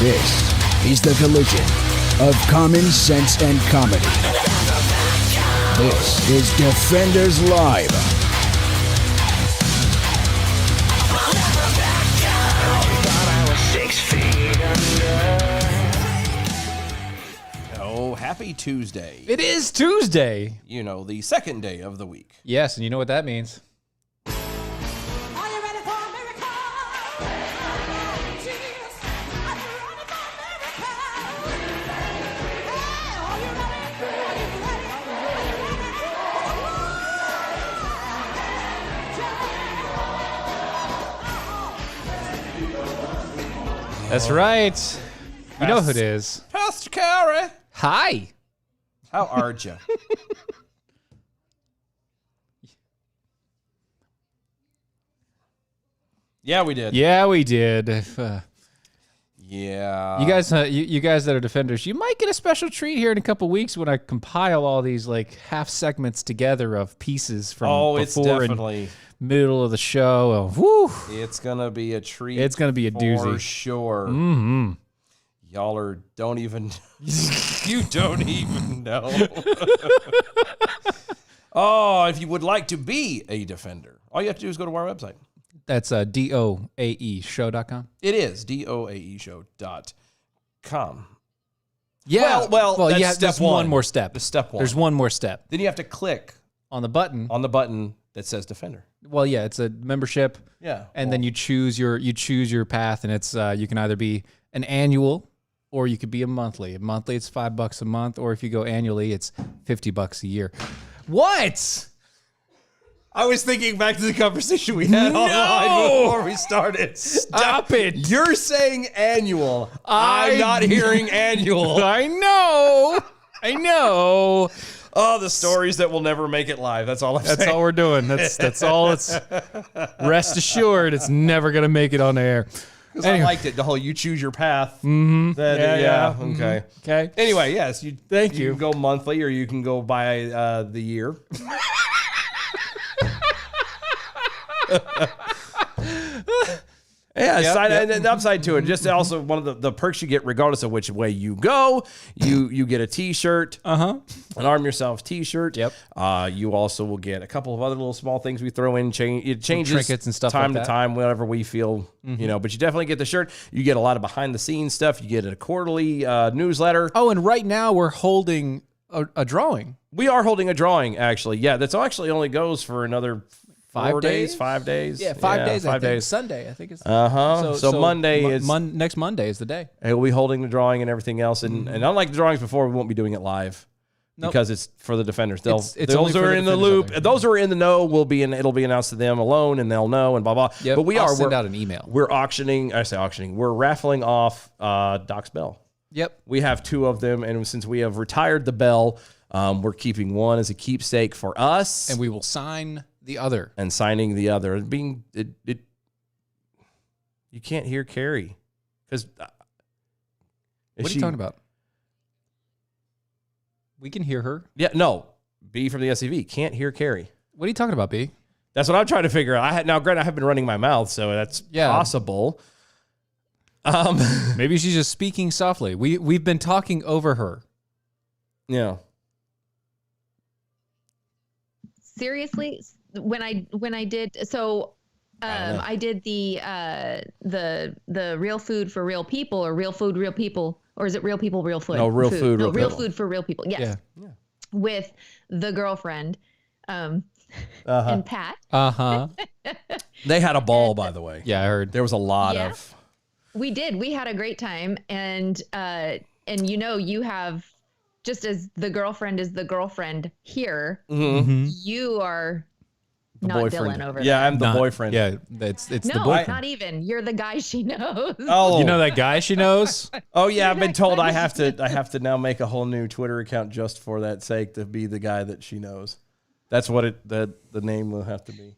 This is the collision of common sense and comedy. This is Defenders Live. Oh, happy Tuesday. It is Tuesday. You know, the second day of the week. Yes, and you know what that means. That's right. You know who it is. Paston Kari. Hi. How are you? Yeah, we did. Yeah, we did. Yeah. You guys that are defenders, you might get a special treat here in a couple weeks when I compile all these like half segments together of pieces from it's before definitely and middle of the show. Oh, whew. It's gonna be a treat. It's gonna be a doozy for sure. Mm-hmm. Y'all don't even. You don't even know. Oh, if you would like to be a defender, all you have to do is go to our website. That's DOAEshow.com. It is DOAEshow.com. Yeah. Well, that's yeah. step There's one. one more step. The step one. There's one more step Then you have to click on the button. that says defender. Well, yeah, it's a membership. Yeah. And then you choose your path, and it's you can either be an annual or you could be a monthly. A monthly, it's $5 a month, or if you go annually, it's $50 a year. What? I was thinking back to the conversation we had online before we started. Stop it. You're saying annual. I'm not hearing annual. I know. Oh, the stories that will never make it live. That's all I'm saying. That's all we're doing. That's all. It's rest assured, it's never gonna make it on the air. Anyway. I liked it. The whole you choose your path. Mm-hmm. Yeah. Mm-hmm. Okay. Okay. Anyway, yes. You you. can go monthly or you can go by the year. Yeah, and the upside to it. Just also one of the perks you get, regardless of which way you go, you get a T-shirt, an Arm Yourself T-shirt. Yep. You also will get a couple of other little small things we throw in. It changes trinkets and stuff time like to that. time, whatever we feel, But you definitely get the shirt. You get a lot of behind the scenes stuff. You get a quarterly newsletter. Oh, and right now we're holding a drawing. We are holding a drawing, actually. Yeah, that's actually only goes for another 5 days. 5 days. Yeah, 5 days. 5 days. Sunday, I think it's. So Monday is next Monday is the day. We'll be holding the drawing and everything else, and unlike the drawings before, we won't be doing it live because it's for the defenders. It's those who are in the loop, those who are in the know it'll be announced to them alone, and they'll know and blah blah. Yep. But I'll send out an email. We're auctioning. We're raffling off Doc's bell. Yep. We have 2 of them, and since we have retired the bell, we're keeping one as a keepsake for us, And we will sign the other. and signing the other. You can't hear Carrie because. What are you talking about? We can hear her. Yeah, no. B from the SCV can't hear Carrie. What are you talking about, B? That's what I'm trying to figure out. Granted, I have been running my mouth, so that's possible. Maybe she's just speaking softly. We've been talking over her. Yeah. Seriously, when I did I did the real food for real people, or real food real people, or is it real people real food? No, real food real real people. food for real people. Yes. Yeah. With the girlfriend and Pat. They had a ball, by the way. Yeah, I heard. There was a lot of. We did. We had a great time, and you have, just as the girlfriend is the girlfriend here, you are The not boyfriend. Dylan over Yeah, there. I'm the boyfriend. Yeah, it's the No, boyfriend. not even. You're the guy she knows. Oh, You know that guy she knows? Oh yeah, I've been told I have to now make a whole new Twitter account just for that sake, to be the guy that she knows. That's what the name will have to be.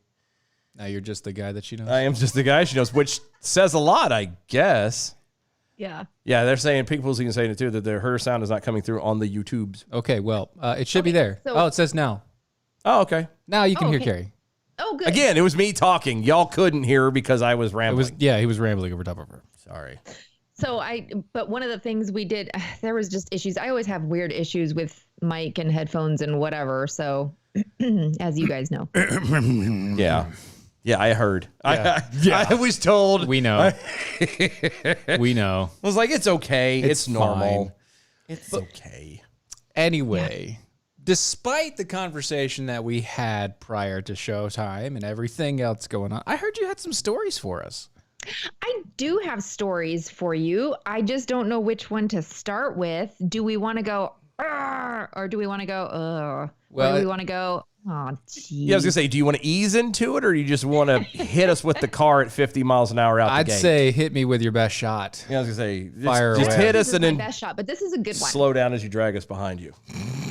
Now you're just the guy that she knows. I am just the guy she knows, which says a lot, I guess. Yeah. Yeah, they're saying, people's even saying it too, that her sound is not coming through on the YouTubes. Okay, well, it should be there. So, it says now. Oh, okay. Now you can hear okay. Carrie. Oh, good. Again, it was me talking. Y'all couldn't hear her because I was rambling. He was rambling over top of her. Sorry. but one of the things we did, there was just issues. I always have weird issues with mic and headphones and whatever. So as you guys know. Yeah. Yeah, I heard. Yeah. I was told. We know. We know. I was like, it's okay. It's normal. fine. It's okay. Anyway, despite the conversation that we had prior to showtime and everything else going on, I heard you had some stories for us. I do have stories for you. I just don't know which one to start with. Do we want to go, or do we want to go, Well, or do we want to go, oh, geez. Yeah, I was going to say, do you want to ease into it or do you just want to hit us with the car at 50 miles an hour out the gate? I'd say hit me with your best shot. Yeah, I was going to say, Fire just away. hit us This is and my then best shot, but this is a good one. slow down as you drag us behind you.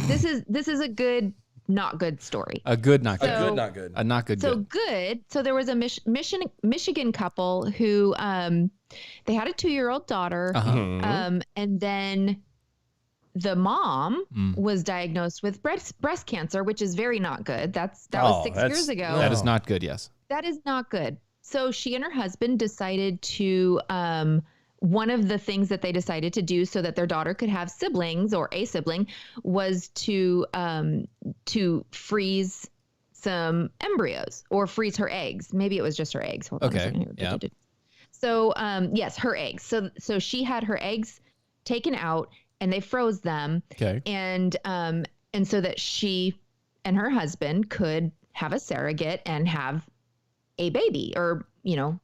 This is a good, not good story. A good, not good. So- Good, not good. A not good, So good. good. So there was a Michigan couple who they had a 2-year-old daughter, Uh-huh. and then the mom Mm. was diagnosed with breast cancer, which is very not good. That was 6 years ago. That is not good, yes. That is not good. So she and her husband decided to one of the things that they decided to do so that their daughter could have siblings or a sibling was to freeze some embryos or freeze her eggs. Maybe it was just her eggs. Hold on a Okay. second here. Yeah. So yes, her eggs. So she had her eggs taken out and they froze them. Okay. And so that she and her husband could have a surrogate and have a baby or,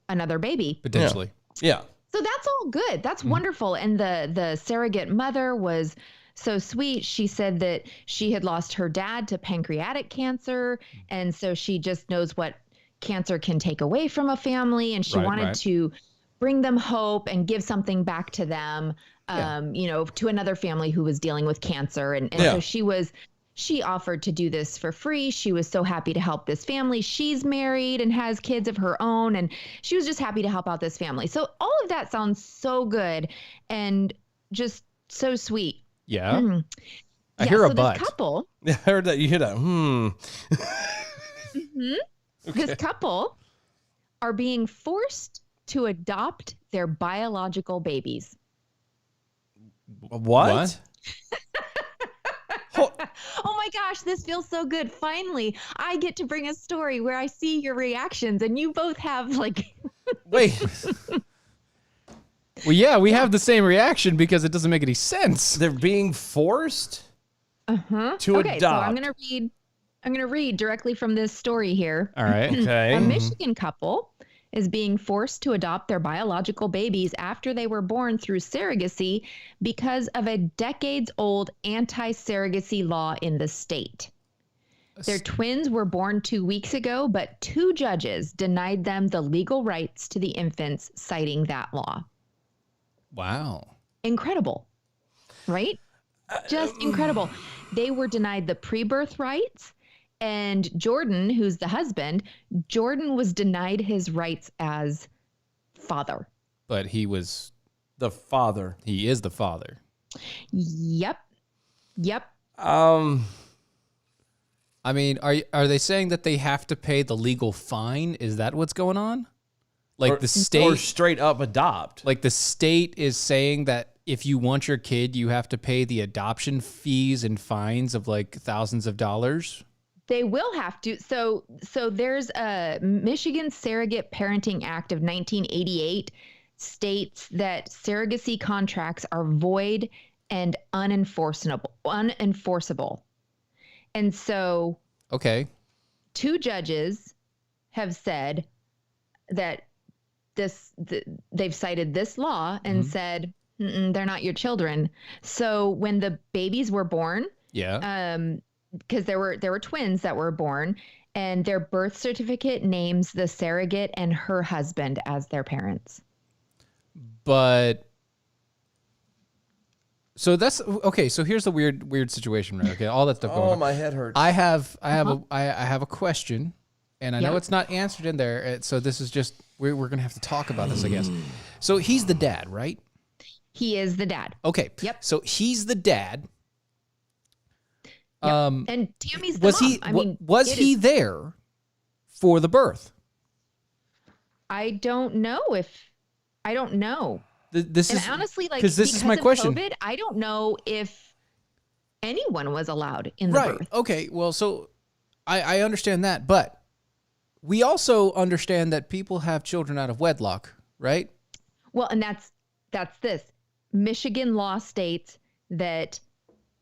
another baby. Potentially. Yeah. So that's all good. That's wonderful. And the surrogate mother was so sweet. She said that she had lost her dad to pancreatic cancer. And so she just knows what cancer can take away from a family. And she wanted to bring them hope and give something back to them, to another family who was dealing with cancer. And so she offered to do this for free. She was so happy to help this family. She's married and has kids of her own. And she was just happy to help out this family. So all of that sounds so good and just so sweet. Yeah. I hear a so but. This couple, Yeah, I heard that. You hear that? this couple are being forced to adopt their biological babies. What? Oh my gosh, this feels so good. Finally, I get to bring a story where I see your reactions and you both have Wait. Well, yeah, we have the same reaction because it doesn't make any sense. They're being forced to Okay, adopt. so I'm going to read directly from this story here. All right. Okay. A Michigan couple is being forced to adopt their biological babies after they were born through surrogacy because of a decades-old anti-surrogacy law in the state. Their twins were born 2 weeks ago, but 2 judges denied them the legal rights to the infants, citing that law. Wow. Incredible, right? Just incredible. They were denied the pre-birth rights. And Jordan, who's the husband, Jordan was denied his rights as father. But he is The father. the father. Yep. I mean, are they saying that they have to pay the legal fine? Is that what's going on? Like the Or state, straight up adopt. like the state is saying that if you want your kid, you have to pay the adoption fees and fines of like thousands of dollars. They will have to. So there's a Michigan Surrogate Parenting Act of 1988 states that surrogacy contracts are void and unenforceable. And so Okay. 2 judges have said that they've cited this law and said they're not your children. So when the babies were born, Yeah. because there were twins that were born, and their birth certificate names the surrogate and her husband as their parents. But so that's okay. So here's the weird situation, right? Okay, all that stuff going Oh, on. my head hurts. I have a question, and I know Yeah. it's not answered in there. So this is just we're gonna have to talk about this, I guess. So he's the dad, right? He is the dad. Okay. Yep. So he's the dad. Yep. Um, And Tammy's the was mom. he I mean, was it he is- there for the birth? I don't know. This And is honestly, like, because this is my of question. COVID, I don't know if anyone was allowed in the Right. birth. Okay. Well, so I understand that, but we also understand that people have children out of wedlock, right? Well, and that's this. Michigan law states that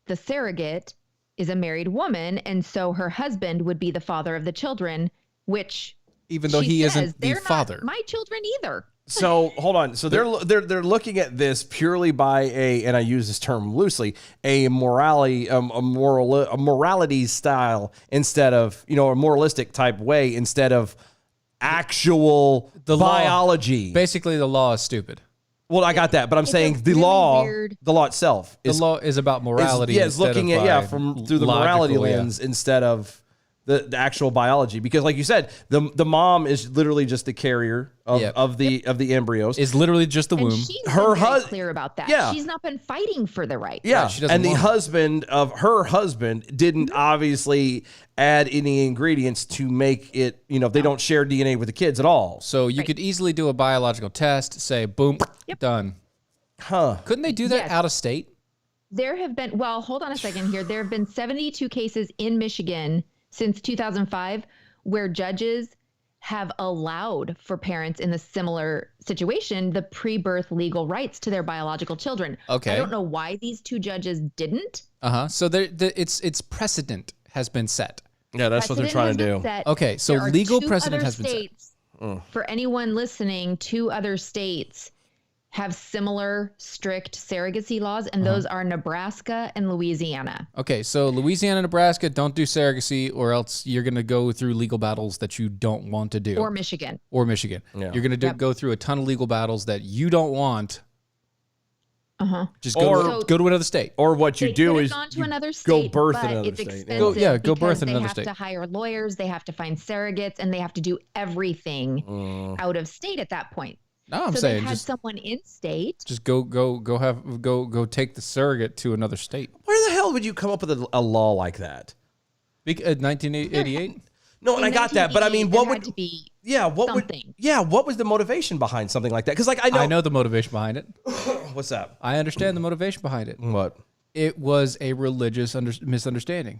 the surrogate is a married woman, and so her husband would be the father of the children, which Even though she he says, isn't the "They're not father. my children either." So hold on. So they're looking at this purely by and I use this term loosely, a morality style instead of a moralistic type way instead of actual The law- biology. Basically, the law is stupid. Well, I got that, but I'm saying the really law, weird- the law itself The is law is about morality. it's instead looking of at by from through the morality logical, yeah. lens instead of the actual biology, because like you said, the mom is literally just the carrier of, Yep. of the embryos. Is literally just the And womb. she's Her been very hus- clear about that. Yeah. She's not been fighting for the right. Yeah, she doesn't and the want it. husband of her husband didn't obviously add any ingredients to make it. They don't share DNA with the kids at all. So you could easily do a biological test, say, boom, done. Huh? Couldn't they do that Yes. out of state? There have been, well, hold on a second here. There have been 72 cases in Michigan since 2005 where judges have allowed for parents in a similar situation the pre-birth legal rights to their biological children. Okay. I don't know why these two judges didn't. So it's precedent has been set. Yeah, that's what they're trying to do. Okay, so There are legal two precedent other has been set. states, for anyone listening, 2 other states have similar strict surrogacy laws, and those are Nebraska and Louisiana. Okay, so Louisiana, Nebraska, don't do surrogacy, or else you're going to go through legal battles that you don't want to do. Or Michigan. Or Michigan. Yeah. You're going to Yep. go through a ton of legal battles that you don't want. Uh-huh. Just Or- go to another state. Or what you They do could've is gone to you another go state, birth but in another it's state. expensive Go birth because in another they state. have to hire lawyers, they have to find surrogates, and they have to do everything out of state at that point. No, I'm so saying they had just someone in state. go take the surrogate to another state. Where the hell would you come up with a law like that? 1988. No, and I got that, but I mean, what would to be what was the motivation behind something like that? Because like I know the motivation behind it. what's that? I understand the motivation behind it. What? It was a religious misunderstanding.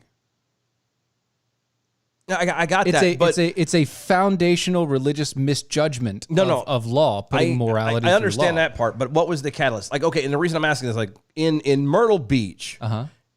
Yeah, I got It's that, it's a foundational religious misjudgment of law, putting morality. I understand through law. that part, but what was the catalyst? Like, okay, and the reason I'm asking is like in Myrtle Beach,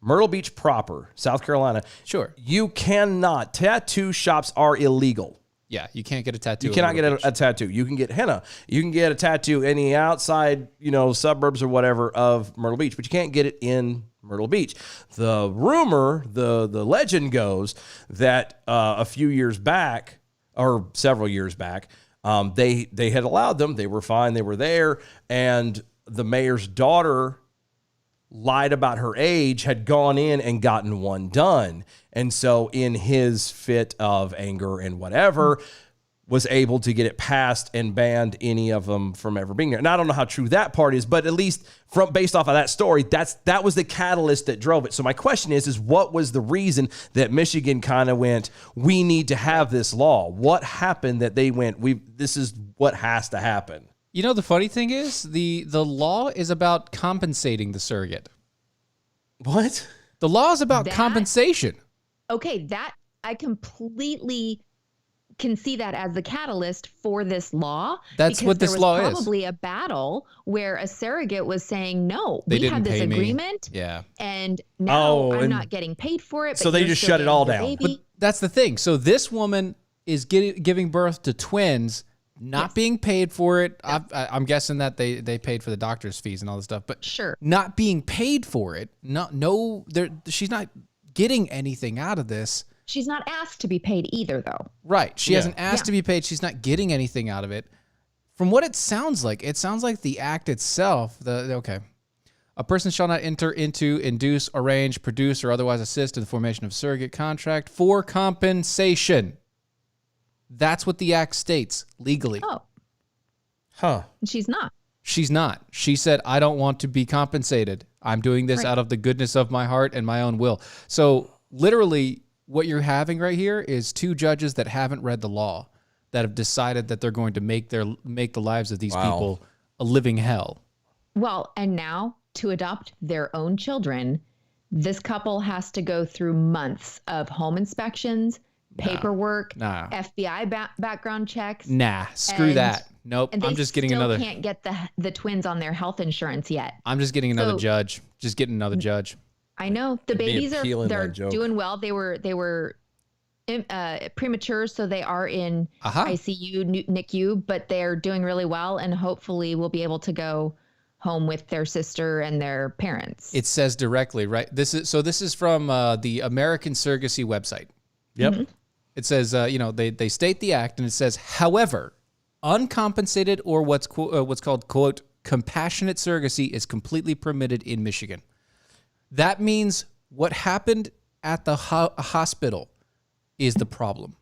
Myrtle Beach proper, South Carolina. Sure. You cannot. Tattoo shops are illegal. Yeah, you can't get a tattoo. You cannot get a tattoo. You can get henna. You can get a tattoo in the outside, suburbs or whatever of Myrtle Beach, but you can't get it in Myrtle Beach. The rumor, the legend goes that a few years back, or several years back, they had allowed them. They were fine. They were there, and the mayor's daughter lied about her age, had gone in and gotten one done. And so in his fit of anger and whatever, was able to get it passed and banned any of them from ever being there. And I don't know how true that part is, but at least based off of that story, that was the catalyst that drove it. So my question is what was the reason that Michigan kind of went, we need to have this law? What happened that they went, this is what has to happen? The funny thing is the law is about compensating the surrogate. What? The law is about That- compensation. Okay, that I completely can see that as the catalyst for this law. That's because what this there was law is. Probably a battle where a surrogate was saying, "No, They we didn't had this pay me." agreement, Yeah. and now Oh, I'm and not getting paid for it." so but they you're just still shut it getting all the down. baby." That's the thing. So this woman is giving birth to twins, not being paid for it. I'm guessing that they paid for the doctor's fees and all this stuff, but Sure. not being paid for it. She's not getting anything out of this. She's not asked to be paid either, though. Right. She hasn't asked Yeah. to be paid. She's not getting anything out of it. From what it sounds like the act itself, a person shall not enter into, induce, arrange, produce, or otherwise assist in the formation of surrogate contract for compensation. That's what the act states legally. Oh, Huh. she's not. She's not. She said, I don't want to be compensated. I'm doing this Right. out of the goodness of my heart and my own will. So literally what you're having right here is 2 judges that haven't read the law, that have decided that they're going to make the lives of these people a living hell. Well, and now to adopt their own children, this couple has to go through months of home inspections, paperwork, FBI background checks. Nah, screw that. Nope. And I'm just getting another. They can't get the twins on their health insurance yet. I'm just getting another judge. Just getting another judge. I know the babies they're doing well. They were premature, so they are in ICU, NICU, but they're doing really well, and hopefully we'll be able to go home with their sister and their parents. It says directly, right? This is from the American Surrogacy website. Yep. Mm-hmm. It says, they state the act, and it says, however, uncompensated or what's called, quote, compassionate surrogacy is completely permitted in Michigan. That means what happened at the hospital is the problem.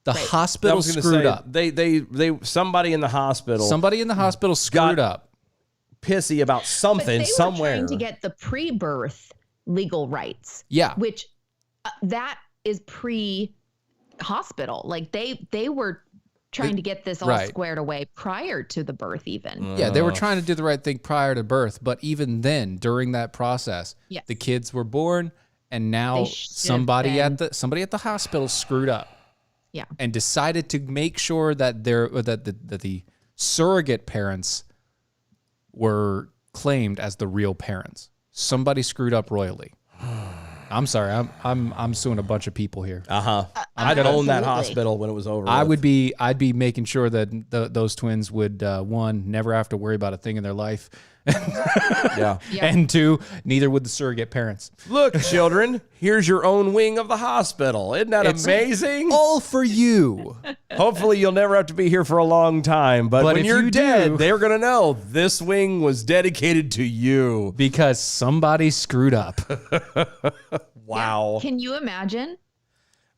The hospital screwed up. Somebody in the hospital screwed up. Pissy about something somewhere. Trying to get the pre-birth legal rights. Yeah. Which that is pre-hospital. Like they were trying to get this all squared away prior to the birth even. Yeah, they were trying to do the right thing prior to birth, but even then, during that process, the kids were born, and now somebody at the hospital screwed up. Yeah. And decided to make sure that the surrogate parents were claimed as the real parents. Somebody screwed up royally. I'm sorry. I'm suing a bunch of people here. I'd own that hospital when it was over. I'd be making sure that those twins would one, never have to worry about a thing in their life. And two, neither would the surrogate parents. Look, children, here's your own wing of the hospital. Isn't that amazing? All for you. Hopefully you'll never have to be here for a long time. But when you're dead, they're going to know this wing was dedicated to you. Because somebody screwed up. Wow. Yeah. Can you imagine?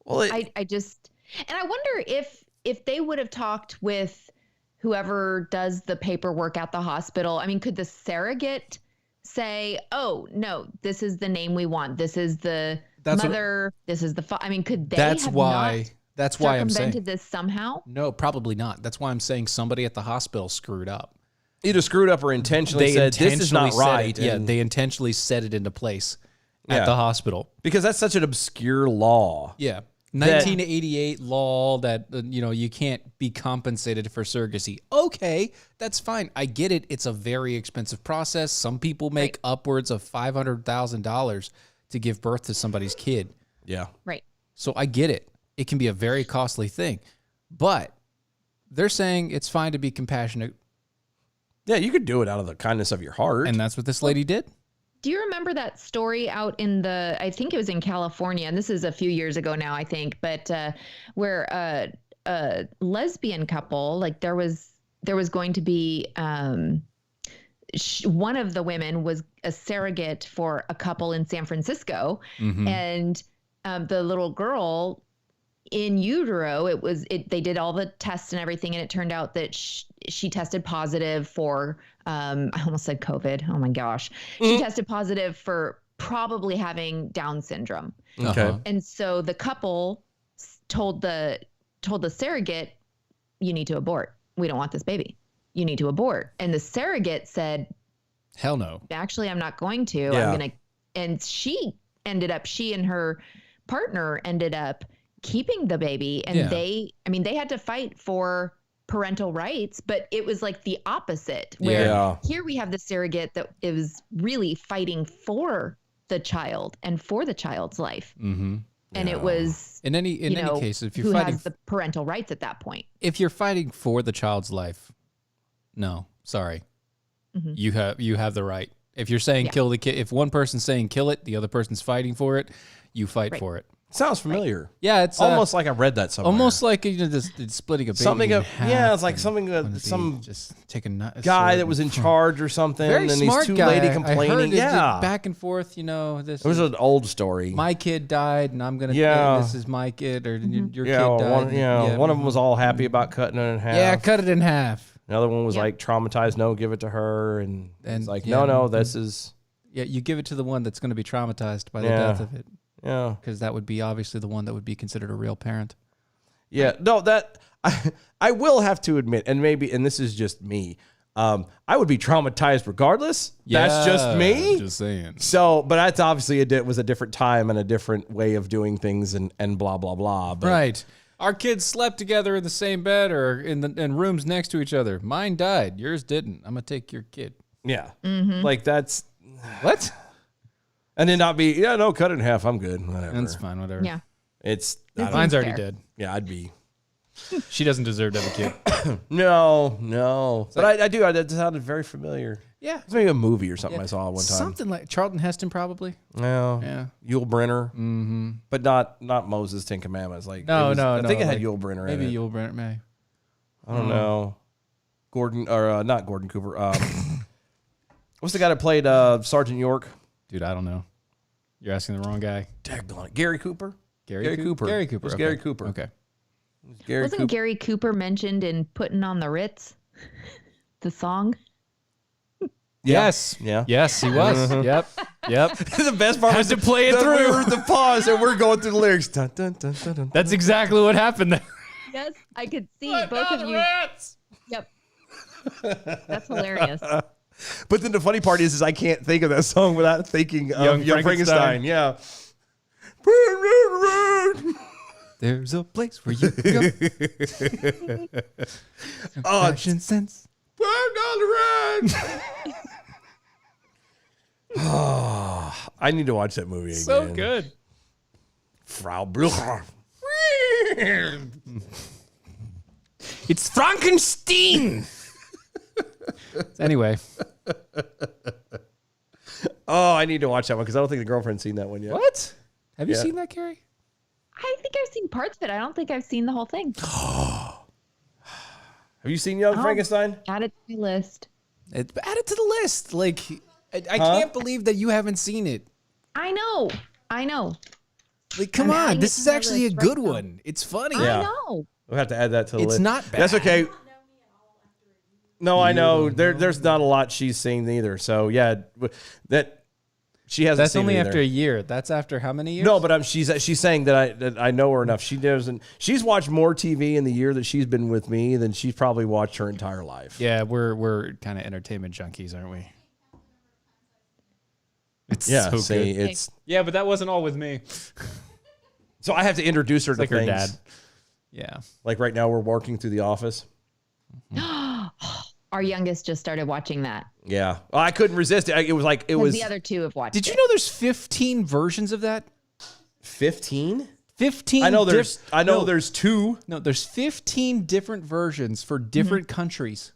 Well, I wonder if they would have talked with whoever does the paperwork at the hospital. I mean, could the surrogate say, "Oh no, this is the name we want. This is the mother. This is the I mean, could they? That's why I'm saying this somehow. No, probably not. That's why I'm saying somebody at the hospital screwed up. Either screwed up or intentionally said this is not right. They intentionally set it into place at the hospital because that's such an obscure law. Yeah. 1988 law that, you can't be compensated for surrogacy. Okay, that's fine. I get it. It's a very expensive process. Some people make upwards of $500,000 to give birth to somebody's kid. Yeah. Right. So I get it. It can be a very costly thing. But they're saying it's fine to be compassionate. Yeah, you could do it out of the kindness of your heart. And that's what this lady did. Do you remember that story out in I think it was in California, and this is a few years ago now, I think, but where a lesbian couple, like there was going to be, one of the women was a surrogate for a couple in San Francisco, and the little girl in utero, they did all the tests and everything, and it turned out that she tested positive for, I almost said COVID. Oh my gosh. She tested positive for probably having Down syndrome. Okay. And so the couple told the surrogate, you need to abort. We don't want this baby. You need to abort. And the surrogate said, hell no. Actually, I'm not going to. Yeah. And she and her partner ended up keeping the baby, and they had to fight for parental rights, but it was like the opposite, where here we have the surrogate that is really fighting for the child and for the child's life. And it was in any case, if you're who fighting has the parental rights at that point. If you're fighting for the child's life, no, sorry. You have the right. If you're saying kill the kid, if one person's saying kill it, the other person's fighting for it, you fight for it. Sounds familiar. Right. Yeah, it's almost like I read that somewhere. Almost like splitting a baby in half. It's like some just taking guy that was in charge or something, very and smart these two guy. lady complaining. Back and forth. This it was an old story. My kid died, and I'm gonna. This is my kid, or your kid died. One of them was all happy about cutting it in half. Yeah, cut it in half. Another one was like traumatized. No, give it to her, and it's like no, this is. Yeah, you give it to the one that's going to be traumatized by the death of it. Yeah, because that would be obviously the one that would be considered a real parent. Yeah, no, that I will have to admit, and this is just me. I would be traumatized regardless. That's just me. Just saying. So, but that's obviously it was a different time and a different way of doing things and blah, blah, blah. But Right. Our kids slept together in the same bed or in rooms next to each other. Mine died. Yours didn't. I'm going to take your kid. yeah, like that's, What? and then not be, cut it in half. I'm good. Whatever. That's fine. Whatever. Yeah. It's, Mine's already fair. dead. yeah, I'd be. She doesn't deserve to have a kid. No. But I do. That sounded very familiar. Yeah. It's maybe a movie or something I saw one time. Something like Charlton Heston, probably. Yeah. Yul Brynner. But not Moses' Ten Commandments. Like No. I think it had like, Yul Brynner maybe in it. Yul Brynner, may. I don't know. Gordon, or not Gordon Cooper. What's the guy that played Sergeant York? Dude, I don't know. You're asking the wrong guy. Daggone it. Gary Cooper? Gary Cooper. Gary Cooper. It was okay. Gary Cooper. Okay. Gary Wasn't Cooper. Gary Cooper mentioned in Putting on the Ritz? The song? Yes. Yeah. Yes, he was. Yep. The best part was to play it that through. We were the pause and we're going through the lyrics. Dun, dun, dun, dun, dun. That's exactly what happened there. Yes, I could see both of you. Yep. That's hilarious. But then the funny part is I can't think of that song without thinking of Young Frankenstein. Yeah. There's a place where you go. Fashion sense. I need to watch that movie again. So good. Frau Blücher. It's Frankenstein. Anyway. Oh, I need to watch that one because I don't think the girlfriend's seen that one yet. What? Have you Yeah. seen that, Carrie? I think I've seen parts of it. I don't think I've seen the whole thing. Have you seen Young Frankenstein? Add it to my list. Add it to the list. Like, I can't believe that you haven't seen it. I know. Like, come I'm on. adding This it is to my actually a list good right now. one. It's funny. Yeah. I know. We'll have to add that to the It's list. not bad. That's okay. No, I know. There's not a lot she's seen either. So, yeah, that she hasn't That's seen only it either. after a year. That's after how many years? No, but she's saying that I know her enough. She doesn't. She's watched more TV in the year that she's been with me than she's probably watched her entire life. Yeah, we're kind of entertainment junkies, aren't we? It's Yeah, so see, good. it's Yeah, but that wasn't all with me. so I have to introduce her to Like her things. dad. Yeah. Like right now, we're working through The Office. Our youngest just started watching that. Yeah, I couldn't resist it. It was like it Because was the other two have watched Did you it. know there's 15 versions of that? 15. 15. I know there's two. No, there's 15 different versions for different countries.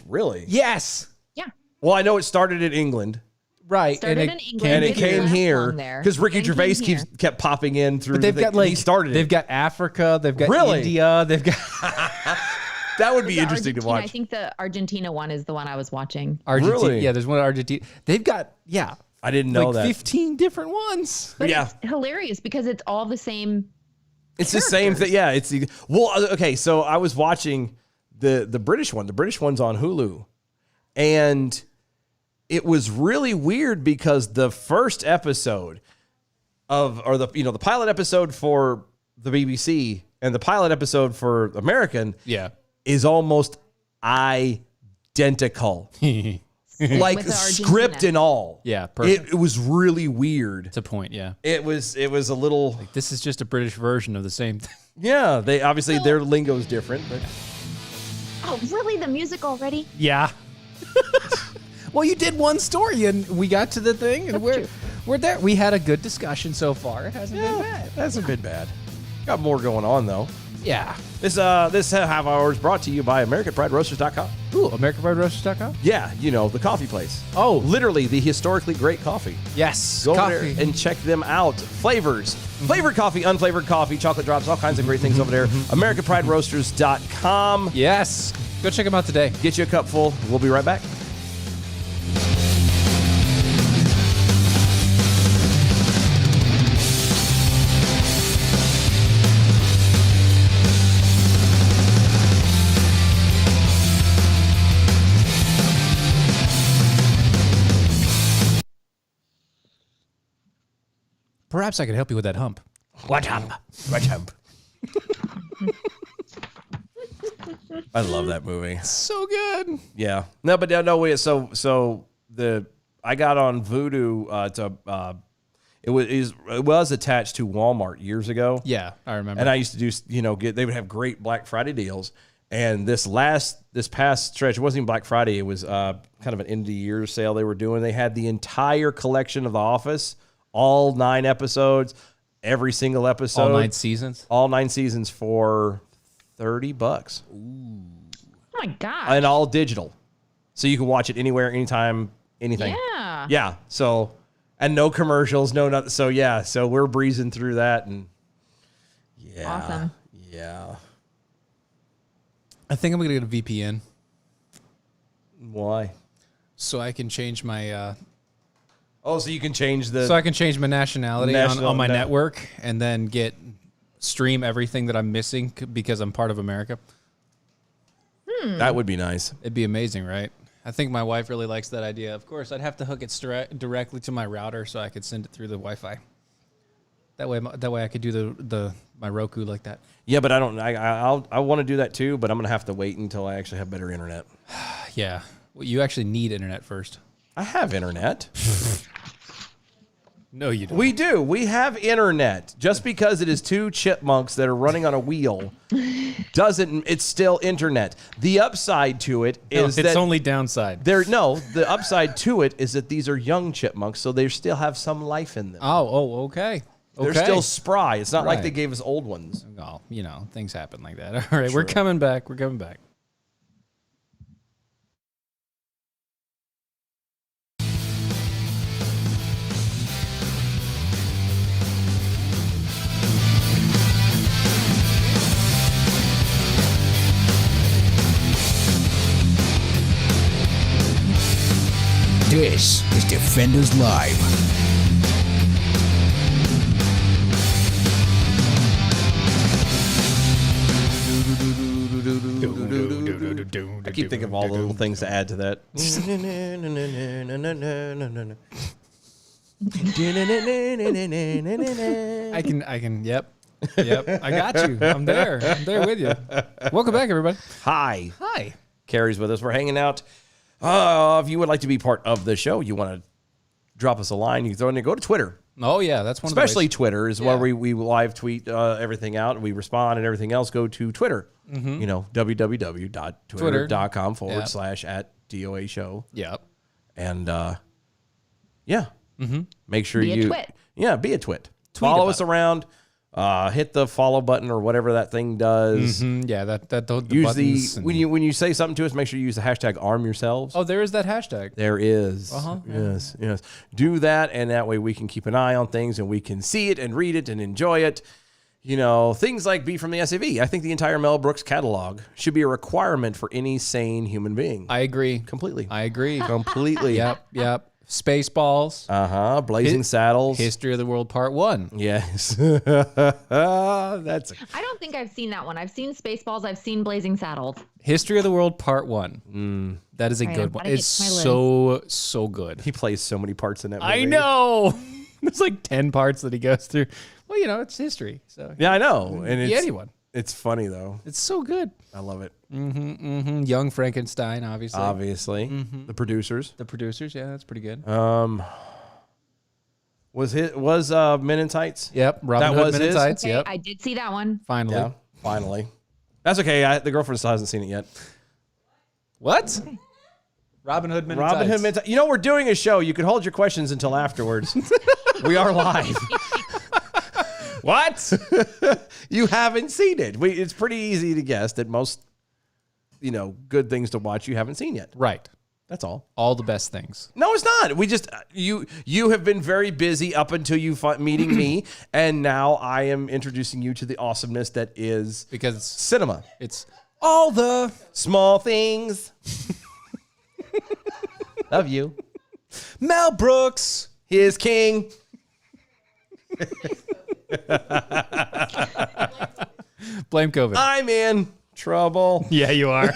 Really? Yes. Yeah. Well, I know it started in England. Right. Started in England. And it Didn't came last here long there. because Ricky Then came Gervais here. kept popping in through. But they've the got thing. He started they've it. got Africa, they've got Really? India, they've got That would be The interesting to Argentina- watch. I think the Argentina one is the one I was watching. Argentina. Really? Yeah, there's one in Argentina. They've got I didn't know like that. 15 different ones. But Yeah. it's hilarious because it's all the same. It's the same thing. Yeah, it's the okay. So I was watching the British one. The British one's on Hulu, and it was really weird because the first episode the pilot episode for the BBC and the pilot episode for American Yeah. is almost identical, like with the script Argentina. and all. Yeah, perfect. It was really weird. It's a point, yeah. It was a little. This is just a British version of the same thing. Yeah, they obviously their lingo is different, but Oh, really? The music already? Yeah. Well, you did one story and we got to the thing and we're there. We had a good discussion so far. It hasn't been bad. hasn't been bad. Got more going on though. Yeah. This half hour is brought to you by AmericanPrideRoasters.com. Ooh, AmericanPrideRoasters.com? Yeah, the coffee place. Oh. Literally the historically great coffee. Yes. Go over coffee. there and check them out. Flavors. Flavored coffee, unflavored coffee, chocolate drops, all kinds of great things over there. AmericanPrideRoasters.com. Yes. Go check them out today. Get you a cup full. We'll be right back. Perhaps I could help you with that hump. What hump? What hump? I love that movie. So good. Yeah. No, but no, wait. So I got on Vudu it was attached to Walmart years ago. Yeah, I remember. And I used to do, they would have great Black Friday deals. And this past stretch, it wasn't even Black Friday. It was kind of an end of the year sale they were doing. They had the entire collection of The Office, all 9 episodes, every single episode. All 9 seasons? All 9 seasons for $30. Oh my gosh. And all digital. So you can watch it anywhere, anytime, anything. Yeah. Yeah. So, and no commercials, no nothing. So yeah, so we're breezing through that and yeah. Awesome. Yeah. I think I'm going to get a VPN. Why? So I can change my... so you can change the... So I can change my nationality on my network and then stream everything that I'm missing because I'm part of America. That would be nice. It'd be amazing, right? I think my wife really likes that idea. Of course, I'd have to hook it directly to my router so I could send it through the Wi-Fi. That way I could do my Roku like that. Yeah, but I want to do that too, but I'm going to have to wait until I actually have better internet. Yeah. Well, you actually need internet first. I have internet. No, you don't. We do. We have internet. Just because it is 2 chipmunks that are running on a wheel it's still internet. The upside to it is it's only downside. The upside to it is that these are young chipmunks, so they still have some life in them. Oh, okay. They're still spry. It's not like Right. they gave us old ones. Oh, things happen like that. All right, we're coming back. This is Defenders Live. I keep thinking of all the little things to add to that. I can, yep. I got you. I'm there with you. Welcome back, everybody. Hi. Hi. Carrie's with us. We're hanging out. If you would like to be part of the show, you want to drop us a line, you throw in there, go to Twitter. Oh, yeah, that's one Especially of the ways. Twitter is where we live tweet everything out and we respond and everything else. Go to Twitter. www.twitter.com/@DOA show. Yep. And make sure Be a twit. Yeah, be a twit. Follow us around. Hit the follow button or whatever that thing does. Yeah, the Use buttons when you say something to us, make sure you use the hashtag arm yourselves. Oh, there is that hashtag. There is. Yes. Do that, and that way we can keep an eye on things and we can see it and read it and enjoy it. Things like B from the SAV. I think the entire Mel Brooks catalog should be a requirement for any sane human being. I agree. Completely. I agree. Completely. Yep. Spaceballs. Blazing Saddles. History of the World Part 1. Yes. I don't think I've seen that one. I've seen Spaceballs. I've seen Blazing Saddles. History of the World Part 1. That is a good one. It's so good. He plays so many parts in that movie. I know. There's like 10 parts that he goes through. Well, it's history. So yeah, I know. And it's anyone. It's funny though. It's so good. I love it. Young Frankenstein, obviously. The producers. The producers, yeah, that's pretty good. Was Men in Tights? Yep, Robin Hood, Men in Tights. Okay, Yep, I did see that one. finally. Yeah, finally. That's okay. The girlfriend still hasn't seen it yet. What? Robin Hood, Men in Robin Hood, Tights. Men in Tights. We're doing a show. You can hold your questions until afterwards. We are live. What? You haven't seen it. It's pretty easy to guess that most, good things to watch you haven't seen yet. Right. That's all. All the best things. No, it's not. We just you have been very busy up until you meeting me, and now I am introducing you to the awesomeness that is Because cinema. it's all the Small things. Love you. Mel Brooks. He is king. Blame COVID. I'm in trouble. Yeah, you are.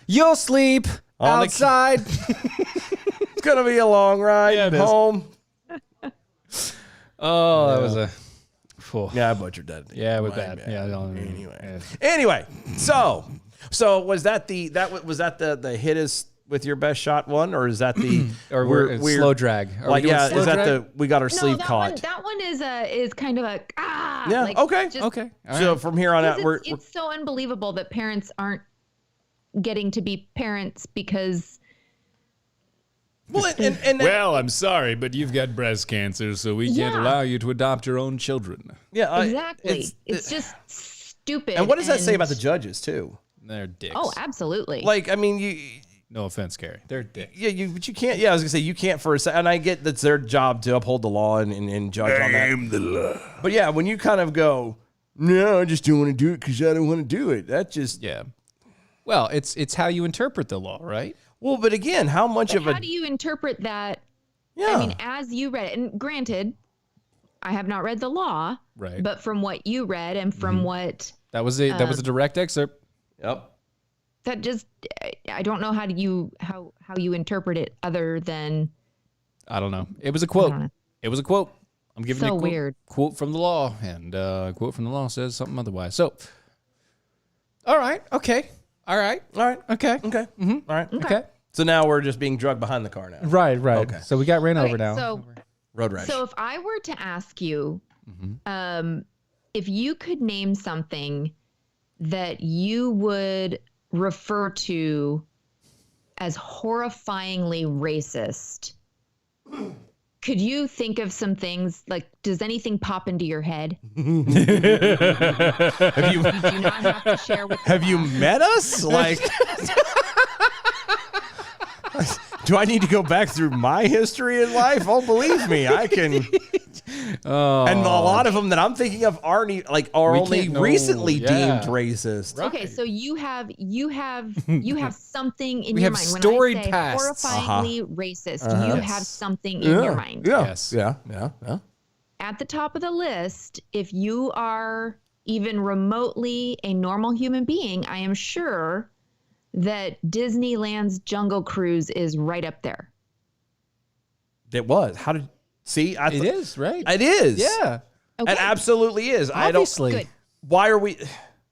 You'll sleep On the- outside. It's gonna be a long ride Yeah, it is. home. Oh, that was a Yeah, I butchered that. Yeah, it was My bad. Yeah, I don't, Anyway, so was that the hit us with your best shot one, or is that the or we're slow drag? Are we doing slow is that drag? we got our sleeve that caught? That one is kind of a Yeah. like, Okay. just- Okay. All So right. from here on out, it's so unbelievable that parents aren't getting to be parents because. well, and Well, I'm sorry, but you've got breast cancer, so we can't Yeah. allow you to adopt your own children. yeah, Exactly. It's just stupid. And what does that say about the judges too? They're dicks. Oh, absolutely. Like, I mean, you. No offense, Gary. They're dicks. Yeah, but you can't. Yeah, I was gonna say you can't for a second. And I get that's their job to uphold the law and judge on that. the law. But yeah, when you kind of go, no, I just don't want to do it because I don't want to do it. That just Yeah. Well, it's how you interpret the law, right? well. But again, how much of how a do you interpret that? yeah? I mean, as you read it, and granted, I have not read the law, Right. but from what you read and from what That was a direct excerpt. Yep. that just, I don't know how you interpret it other than I don't know. It was a quote. don't know. It was a quote. I'm giving So you a quote, weird. quote from the law, and quote from the law says something otherwise. So, all right, okay, all right, okay, Okay. All right. okay. So now we're just being drugged behind the car now. Right. Okay. So we got ran over Okay, now. So, Road rash. so if I were to ask you, if you could name something that you would refer to as horrifyingly racist, could you think of some things? Like, does anything pop into your head? have you Do you not have to share with have you met us? Like, do I need to go back through my history in life? Oh, believe me, I can. And a lot of them that I'm thinking of are only can't know. recently Yeah. deemed racist. Okay, so you have something in We your have mind. storied When I say pasts. horrifyingly racist, you have something in your mind. Yeah. Yes. Yeah. At the top of the list, if you are even remotely a normal human being, I am sure that Disneyland's Jungle Cruise is right up there. It was. How did see? It is right. It is. Yeah. Okay. It absolutely is. Obviously. Good. Why are we?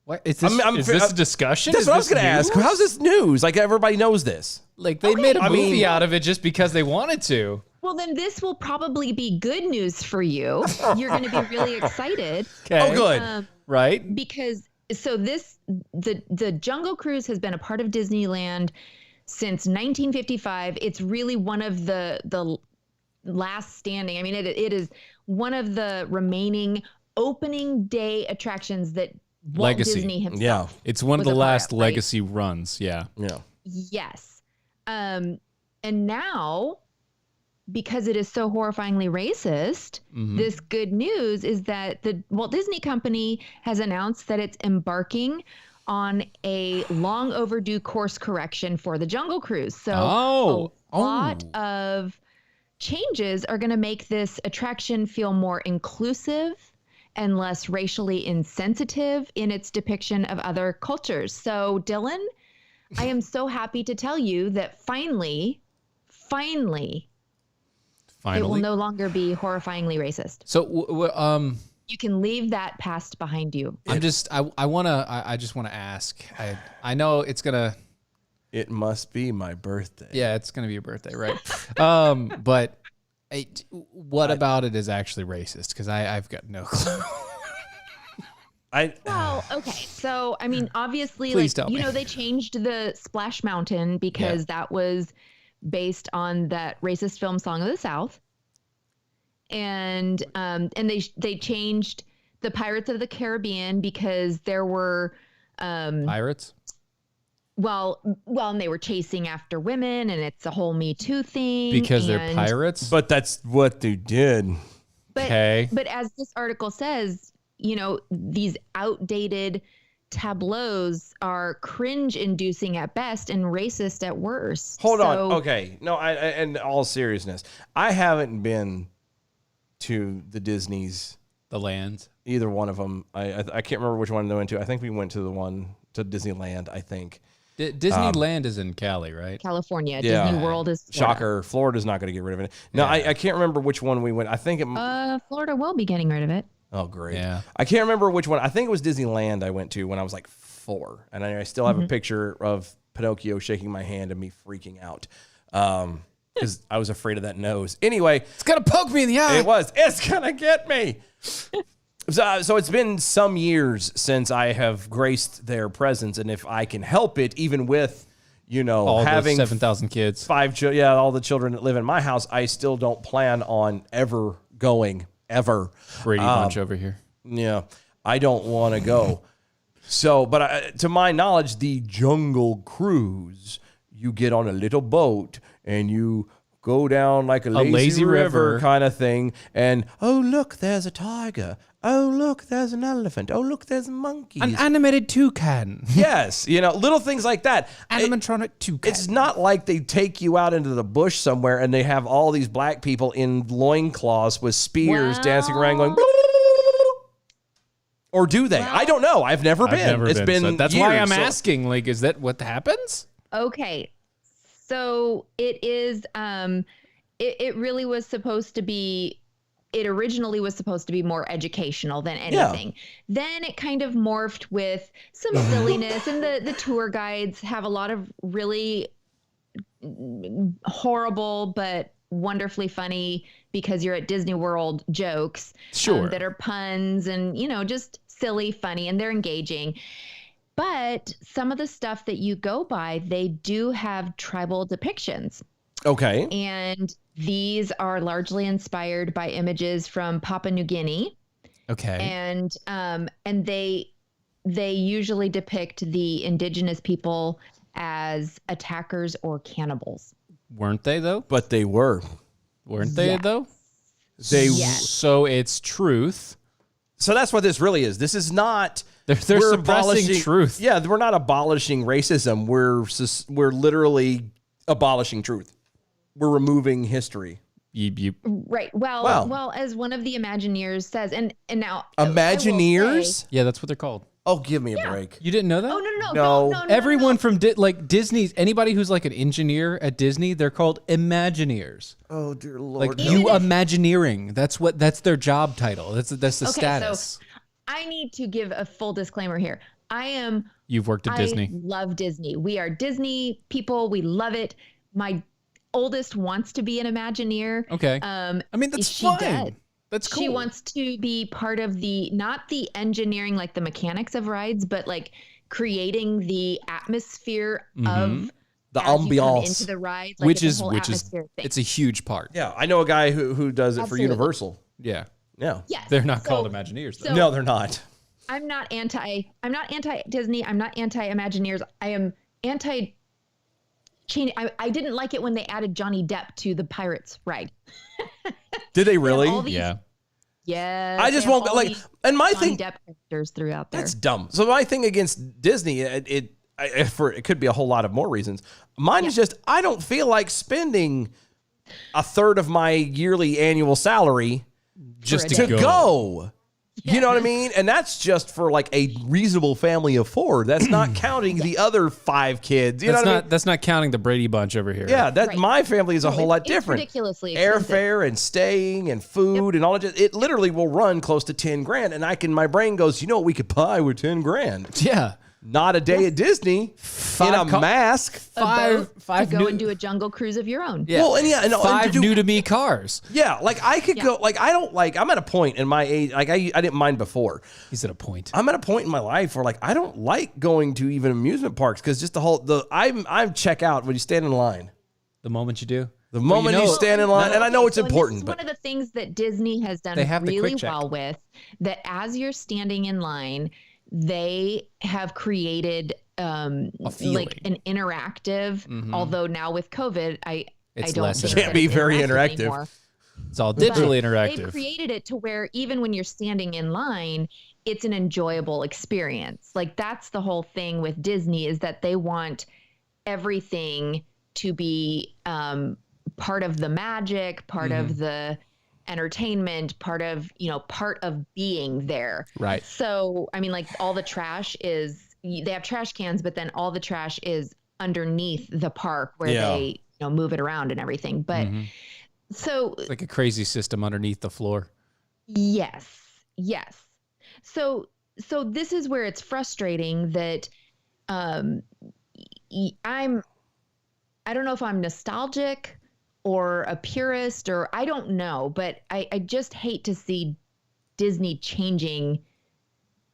What is this? I'm is this a discussion? That's Is what I was this going to ask. news? How's this news? Like everybody knows this. Like they made a I movie mean- out of it just because they wanted to. Well, then this will probably be good news for you. You're going to be really excited. Okay. Oh, good. Right. Because the Jungle Cruise has been a part of Disneyland since 1955. It's really one of the last standing. I mean, it is one of the remaining opening day attractions that Walt Legacy. Disney himself. Yeah. It's one of Was the a part last of, right? legacy runs. Yeah. Yeah. Yes. And now, because it is so horrifyingly racist, this good news is that the Walt Disney Company has announced that it's embarking on a long overdue course correction for the Jungle Cruise. So a lot of changes are going to make this attraction feel more inclusive and less racially insensitive in its depiction of other cultures. So, Dylan, I am so happy to tell you that finally, it will no longer be horrifyingly racist. So, You can leave that past behind you. I just want to ask. I know it's gonna. It must be my birthday. Yeah, it's gonna be your birthday, right? But what about it is actually racist? Because I've got no clue. Well, okay. So, I mean, obviously, Please tell me. they changed the Splash Mountain because that was based on that racist film Song of the South. And they changed the Pirates of the Caribbean because there were Pirates. Well, and they were chasing after women, and it's a whole Me Too thing. Because they're and- pirates. But that's what they did. But, Okay. But as this article says, these outdated tableaus are cringe-inducing at best and racist at worst. Hold on. Okay. No, in all seriousness, I haven't been to the Disney's, The land. either one of them. I can't remember which one they went to. I think we went to the one to Disneyland, I think. Disneyland is in Cali, right? California, Yeah. Disney World is Florida. Shocker. Florida's not going to get rid of it. No, I can't remember which one we went. I think it. Florida will be getting rid of it. Oh, great. Yeah. I can't remember which one. I think it was Disneyland I went to when I was like 4. And I still have a picture of Pinocchio shaking my hand and me freaking out. Because I was afraid of that nose. Anyway. It's going to poke me in the eye. It's going to get me. So it's been some years since I have graced their presence. And if I can help it, even with, all having 7,000 kids, 5 children, all the children that live in my house, I still don't plan on ever going, ever. Brady Bunch over here. Yeah, I don't want to go. So, but to my knowledge, the Jungle Cruise, you get on a little boat and you go down like a lazy river kind of thing. And, oh, look, there's a tiger. Oh, look, there's an elephant. Oh, look, there's monkeys. An animated toucan. Yes, little things like that. Animatronic toucan. It's not like they take you out into the bush somewhere and they have all these black people in loincloths with spears dancing around going... Or do they? I don't know. I've never been. It's been so that's years, why I'm asking. Like, is that what happens? Okay. So it is, it really was supposed to be, it originally was supposed to be more educational than anything. Then it kind of morphed with some silliness, and the tour guides have a lot of really horrible but wonderfully funny, because you're at Disney World, jokes that are puns and, just silly, funny, and they're engaging. But some of the stuff that you go by, they do have tribal depictions. Okay. And these are largely inspired by images from Papua New Guinea. Okay. And they usually depict the indigenous people as attackers or cannibals. Weren't they though? But they were. Weren't they though? So it's truth. So that's what this really is. This is not... They're suppressing truth. Yeah, we're not abolishing racism. We're literally abolishing truth. We're removing history. Right. Well, as one of the Imagineers says, and now Imagineers? Yeah, that's what they're called. Oh, give me a break. You didn't know that? No. Oh, no. Everyone from Disney, anybody who's like an engineer at Disney, they're called Imagineers. Oh, dear Lord. Like Imagineering. That's their job title. That's the status. So I need to give a full disclaimer here. You've worked at Disney. I love Disney. We are Disney people. We love it. My oldest wants to be an Imagineer. Okay. I mean, that's fine. Does. That's cool. She wants to be part of not the engineering, like the mechanics of rides, but like creating the atmosphere of the as you come ambiance into the ride, like which the is whole atmosphere thing. it's a huge part. Yeah, I know a guy who does it for Universal. Yeah. Yeah. Yes. They're not called Imagineers though. No, they're not. I'm not anti Disney. I'm not anti Imagineers. I am anti change. I didn't like it when they added Johnny Depp to the Pirates ride. Did they really? Yeah. Yeah. I just won't like. And my Johnny thing, Depp characters throughout there. that's dumb. So my thing against Disney, it could be a whole lot of more reasons. Mine is just I don't feel like spending a third of my yearly annual salary Just to go. You know what I mean? And that's just for like a reasonable family of 4. That's not counting the other 5 kids. You know what I mean? That's not counting the Brady Bunch over here. Yeah, my family is a whole lot It's different. ridiculously expensive. Airfare and staying and food and all of it. It literally will run close to 10 grand. And my brain goes, you know what we could buy with 10 grand? Yeah. Not a day at Disney in a mask. Five to go new, and do a jungle cruise of your own. Yeah. Well, and 5 new to me cars. Yeah, like I could go. Like I don't like. I'm at a point in my age. Like I didn't mind before. He's at a point. I'm at a point in my life where like I don't like going to even amusement parks because just I'm check out when you stand in line. The moment you do. The moment you stand in line, and I know it's So important, this is but one of the things that Disney has done They have the really quick check. well with, that as you're standing in line, they have created like an interactive, although now with COVID, I don't less think Can't that be it's very interactive. anymore. It's all digitally But interactive. They've created it to where even when you're standing in line, it's an enjoyable experience. Like that's the whole thing with Disney, is that they want everything to be part of the magic, part of the entertainment, part of being there. Right. So, I mean, like all the trash they have trash cans, but then all the trash is underneath the park where they, move it around and everything. But so It's like a crazy system underneath the floor. yes. Yes. So this is where it's frustrating that I don't know if I'm nostalgic or a purist or I don't know, but I just hate to see Disney changing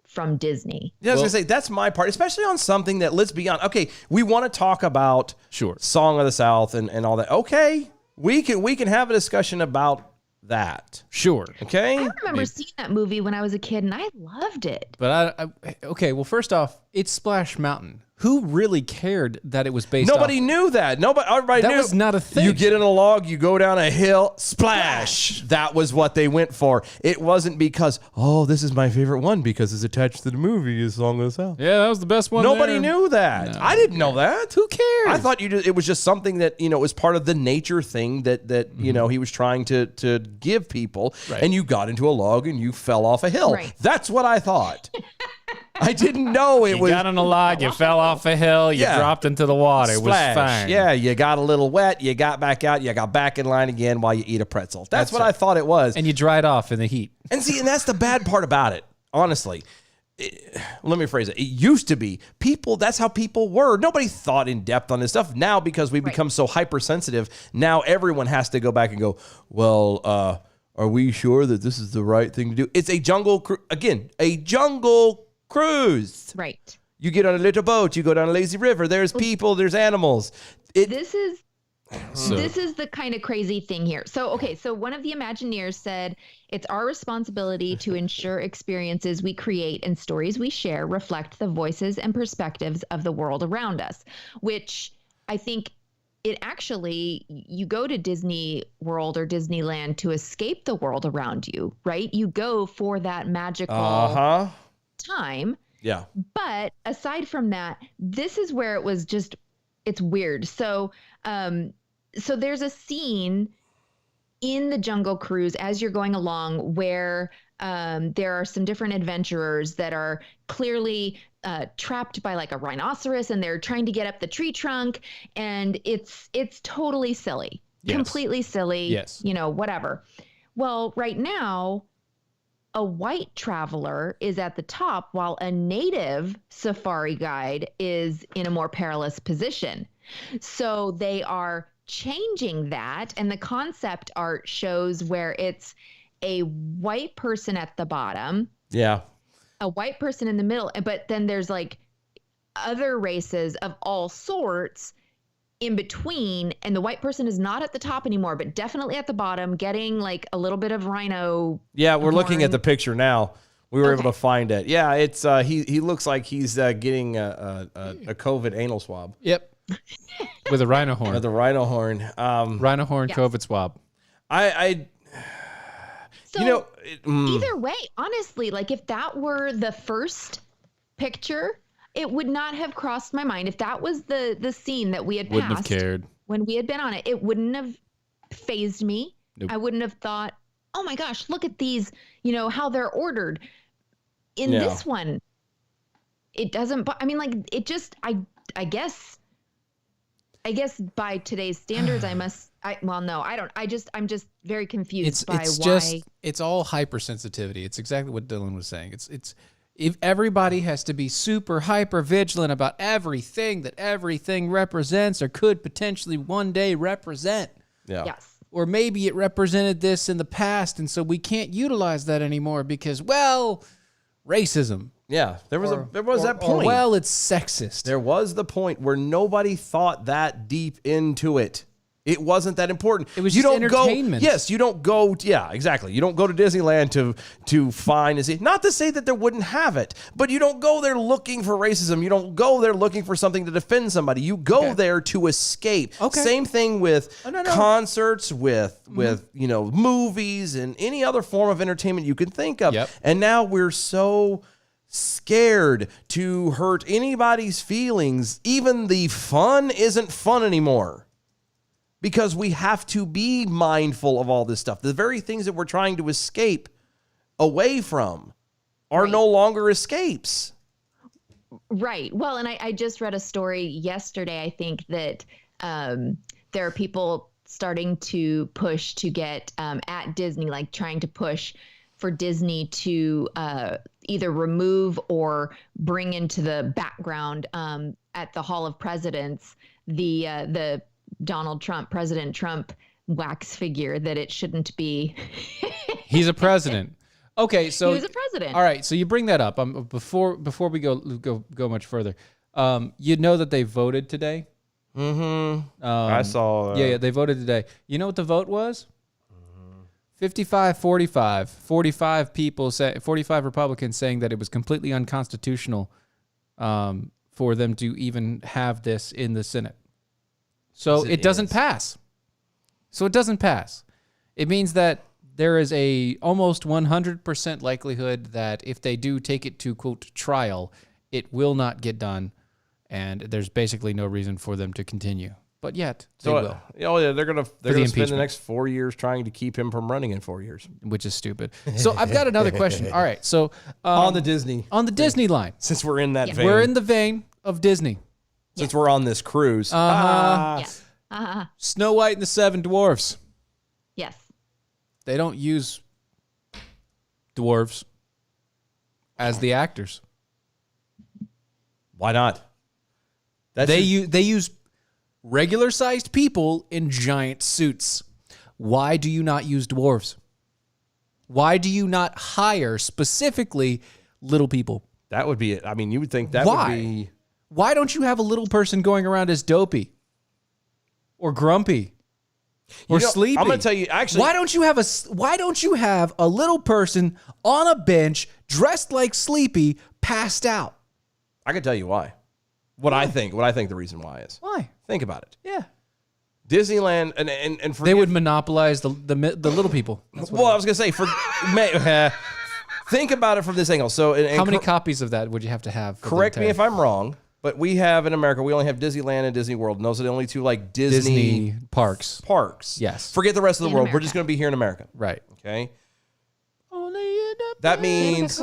from Disney. Yeah, I was gonna say that's my part, especially on something that, let's be honest. Okay, we want to talk about Song of the South and all that. Okay, we can have a discussion about that. Sure. Okay. I remember seeing that movie when I was a kid, and I loved it. But okay. Well, first off, it's Splash Mountain. Who really cared that it was based? Nobody knew that. Everybody knew. That was not a thing. You get in a log, you go down a hill, splash. That was what they went for. It wasn't because, this is my favorite one because it's attached to the movie, is Song of the South. Yeah, that was the best one. Nobody knew that. No, I didn't know that. Who cares? I thought it was just something that, was part of the nature thing that he was trying to give people. Right. And you got into a log and you fell off a hill. Right. That's what I thought. I didn't know it was. You got on a log, you fell off a hill, you dropped into the water. Splash. It was fine. Yeah, you got a little wet, you got back out, you got back in line again while you eat a pretzel. That's what I thought it was. And you dried off in the heat. And that's the bad part about it, honestly. Let me phrase it. It used to be that's how people were. Nobody thought in depth on this stuff. Now, because we've become so hypersensitive, now everyone has to go back and go, well, are we sure that this is the right thing to do? It's a jungle cruise. Right. You get on a little boat, you go down a lazy river, there's people, there's animals. This is the kind of crazy thing here. So one of the Imagineers said, it's our responsibility to ensure experiences we create and stories we share reflect the voices and perspectives of the world around us, which I think it actually, you go to Disney World or Disneyland to escape the world around you, right? You go for that magical time. Yeah. But aside from that, this is where it was just, it's weird. So there's a scene in the Jungle Cruise as you're going along where there are some different adventurers that are clearly trapped by like a rhinoceros and they're trying to get up the tree trunk, and it's totally silly. Yes. Completely silly. Yes. Whatever. Well, right now, a white traveler is at the top while a native safari guide is in a more perilous position. So they are changing that, and the concept art shows where it's a white person at the bottom. Yeah. A white person in the middle, but then there's like other races of all sorts in between, and the white person is not at the top anymore, but definitely at the bottom, getting like a little bit of rhino. Yeah, we're looking at the picture now. We were able Okay. to find it. Yeah, it's he looks like he's getting a COVID anal swab. Yep. With a rhino horn. The rhino horn. Rhino horn COVID swab. So either way, honestly, like if that were the first picture, it would not have crossed my mind. If that was the scene that we had Wouldn't have passed cared. when we had been on it, it wouldn't have phased me. Nope. I wouldn't have thought, oh my gosh, look at these, how they're ordered. In this one, it doesn't, I mean, like it just, I guess by today's standards, I'm just very confused by why. It's all hypersensitivity. It's exactly what Dylan was saying. It's if everybody has to be super hyper vigilant about everything that everything represents or could potentially one day represent. Yeah. Yes. Or maybe it represented this in the past, and so we can't utilize that anymore because, well, racism. Yeah, there was that point. Or, well, it's sexist. There was the point where nobody thought that deep into it. It wasn't that important. It was just entertainment. You don't go. Yeah, exactly. You don't go to Disneyland to find and see. Not to say that they wouldn't have it, but you don't go there looking for racism. You don't go there looking for something to defend somebody. You go there to escape. Okay. Same thing with concerts, with movies, and any other form of entertainment you can think of. Yep. And now we're so scared to hurt anybody's feelings. Even the fun isn't fun anymore. Because we have to be mindful of all this stuff. The very things that we're trying to escape away from are no longer escapes. Right. Well, and I just read a story yesterday, I think, that there are people starting to push to get at Disney, like trying to push for Disney to either remove or bring into the background at the Hall of Presidents the President Trump wax figure, that it shouldn't be. He's a president. Okay, so he was a president. All right, so you bring that up. Before we go much further, you know that they voted today. Mm-hmm. I saw. Yeah, they voted today. You know what the vote was? 55-45. 45 Republicans saying that it was completely unconstitutional for them to even have this in the Senate. So it doesn't pass. So it doesn't pass. It means that there is a almost 100% likelihood that if they do take it to, quote, trial, it will not get done, and there's basically no reason for them to continue. But yet, they will. Oh, yeah, they're gonna spend the next 4 years trying to keep him from running in 4 years. Which is stupid. So I've got another question. All right, so... on the Disney line. Since we're in that vein. We're in the vein of Disney. Since we're on this cruise. Snow White and the Seven Dwarfs. Yes. They don't use dwarves as the actors. Why not? They use regular-sized people in giant suits. Why do you not use dwarves? Why do you not hire specifically little people? That would be it. I mean, you would think that would be... Why don't you have a little person going around as Dopey? Or Grumpy? Or Sleepy? I'm going to tell you, actually... Why don't you have a little person on a bench dressed like Sleepy passed out? I can tell you why. What I think the reason why is. Why? Think about it. Yeah. Disneyland and they would monopolize the little people. Well, I was going to say think about it from this angle. So, how many copies of that would you have to have? Correct me if I'm wrong, but we have in America, we only have Disneyland and Disney World, and those are the only two like Disney parks. Yes. Forget the rest of the world. We're just going to be here in America. Right. Okay. That means